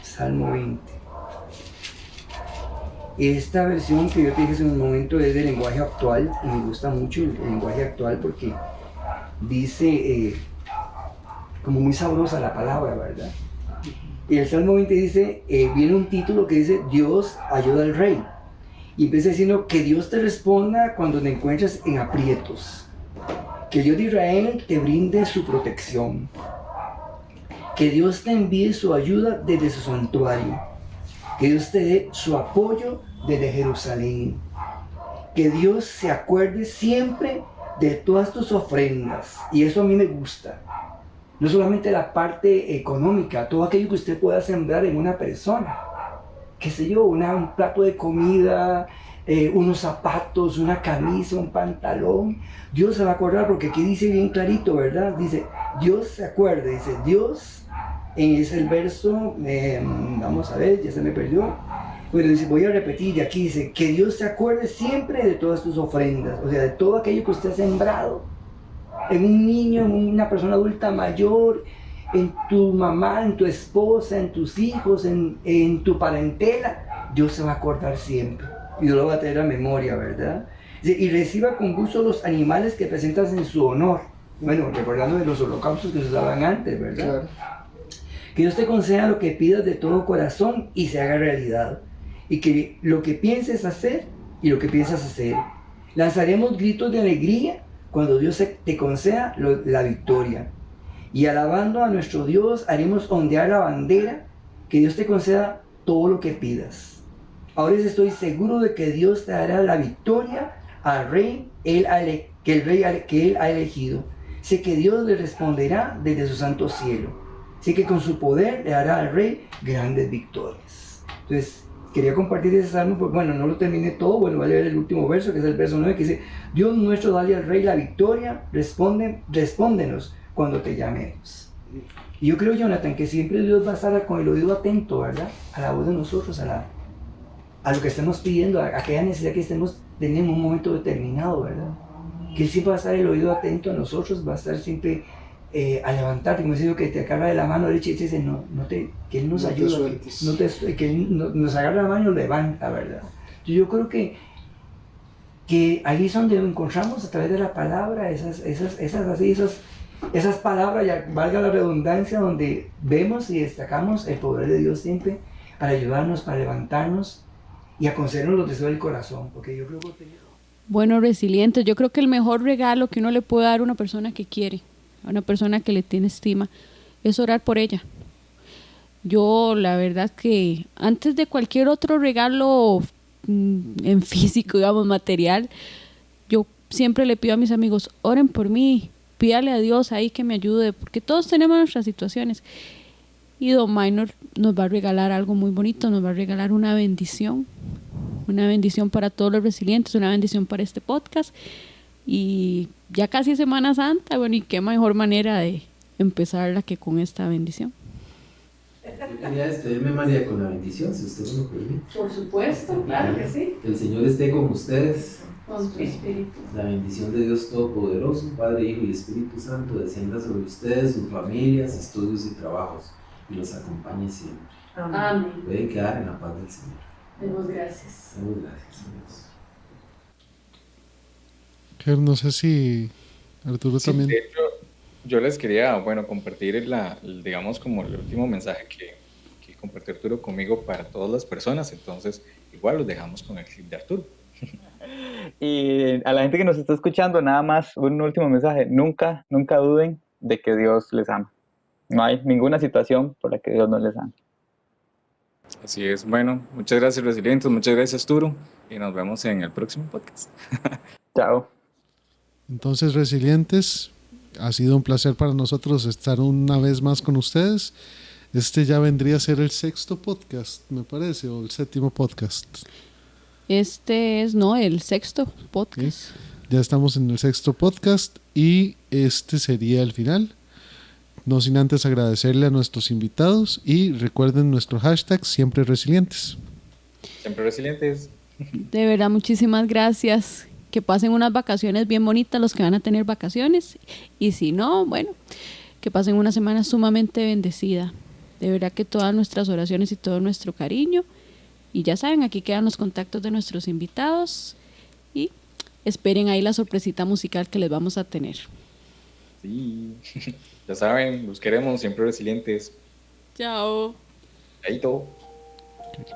Salmo 20. Esta versión que yo te dije hace un momento es del lenguaje actual y me gusta mucho el lenguaje actual porque dice como muy sabrosa la palabra, ¿verdad? Y el Salmo 20 dice, viene un título que dice Dios ayuda al rey. Y empieza diciendo que Dios te responda cuando te encuentres en aprietos. Que Dios de Israel te brinde su protección. Que Dios te envíe su ayuda desde su santuario. Que Dios te dé su apoyo desde Jerusalén. Que Dios se acuerde siempre de todas tus ofrendas. Y eso a mí me gusta. No solamente la parte económica, todo aquello que usted pueda sembrar en una persona. Qué sé yo, un plato de comida, unos zapatos, una camisa, un pantalón. Dios se va a acordar porque aquí dice bien clarito, ¿verdad? Dice, Dios se acuerde, dice Dios, es el verso, vamos a ver, ya se me perdió. Bueno, dice, voy a repetir, y aquí dice, que Dios se acuerde siempre de todas tus ofrendas, o sea, de todo aquello que usted ha sembrado. En un niño, en una persona adulta mayor, en tu mamá, en tu esposa, en tus hijos, en tu parentela, Dios se va a acordar siempre. Y Dios lo va a tener a memoria, ¿verdad? Y reciba con gusto los animales que presentas en su honor. Bueno, recordando de los holocaustos que se usaban antes, ¿verdad? Claro. Que Dios te conceda lo que pidas de todo corazón y se haga realidad. Y que lo que pienses hacer y lo que piensas hacer. Lanzaremos gritos de alegría cuando Dios te conceda la victoria. Y alabando a nuestro Dios, haremos ondear la bandera, que Dios te conceda todo lo que pidas. Ahora estoy seguro de que Dios te dará la victoria al rey que Él ha elegido. Sé que Dios le responderá desde su santo cielo. Sé que con su poder le dará al rey grandes victorias. Entonces, quería compartir ese salmo, porque bueno, no lo terminé todo, bueno, voy a leer el último verso, que es el verso 9, que dice: Dios nuestro, dale al rey la victoria, respóndenos cuando te llamemos. Y yo creo, Jonathan, que siempre Dios va a estar con el oído atento, ¿verdad? A la voz de nosotros, a lo que estemos pidiendo, a aquella necesidad que estemos teniendo en un momento determinado, ¿verdad? Que Él siempre va a estar el oído atento a nosotros, va a estar siempre a levantarte, como dice, que te agarra de la mano derecha y te dice, que Él nos ayuda, que Él nos agarra la mano y nos levanta, ¿verdad? Yo creo que ahí es donde encontramos a través de la palabra esas palabras, ya valga la redundancia, donde vemos y destacamos el poder de Dios siempre para ayudarnos, para levantarnos y a concedernos los deseos del corazón, porque yo creo que... Bueno, resilientes, yo creo que el mejor regalo que uno le puede dar a una persona que quiere, a una persona que le tiene estima, es orar por ella. Yo, la verdad que antes de cualquier otro regalo en físico, digamos, material, yo siempre le pido a mis amigos, oren por mí, pídale a Dios ahí que me ayude, porque todos tenemos nuestras situaciones. Y Don Minor nos va a regalar algo muy bonito, nos va a regalar una bendición para todos los resilientes, una bendición para este podcast. Y ya casi Semana Santa, bueno, y qué mejor manera de empezarla que con esta bendición. Yo quería despedirme, María, con la bendición, si usted me lo permite. Por supuesto, claro que sí. Que el Señor esté con ustedes. Con tu espíritu. La bendición de Dios Todopoderoso, Padre, Hijo y Espíritu Santo, descienda sobre ustedes, sus familias, estudios y trabajos, y los acompañe siempre. Amén. Pueden quedar en la paz del Señor. Demos gracias. Demos gracias a Dios. Ger, no sé si Arturo también. De hecho, yo les quería, bueno, compartir digamos, como el último mensaje que compartió Arturo conmigo para todas las personas. Entonces, igual los dejamos con el clip de Arturo. Y a la gente que nos está escuchando, nada más un último mensaje: nunca duden de que Dios les ama. No hay ninguna situación por la que Dios no les ama. Así es. Bueno, muchas gracias, resilientes, muchas gracias, Arturo, y nos vemos en el próximo podcast. Chao. Entonces, resilientes, ha sido un placer para nosotros estar una vez más con ustedes. Este ya vendría a ser el 6º podcast, me parece, o el 7º podcast. Este es, no, el 6º podcast. ¿Sí? Ya estamos en el 6º podcast y este sería el final. No sin antes agradecerle a nuestros invitados y recuerden nuestro hashtag siempre resilientes. Siempre resilientes. De verdad, muchísimas gracias. Que pasen unas vacaciones bien bonitas los que van a tener vacaciones. Y si no, bueno, que pasen una semana sumamente bendecida. De verdad que todas nuestras oraciones y todo nuestro cariño. Y ya saben, aquí quedan los contactos de nuestros invitados. Y esperen ahí la sorpresita musical que les vamos a tener. Sí, ya saben, los queremos, siempre resilientes. Chao. Chaito. Okay.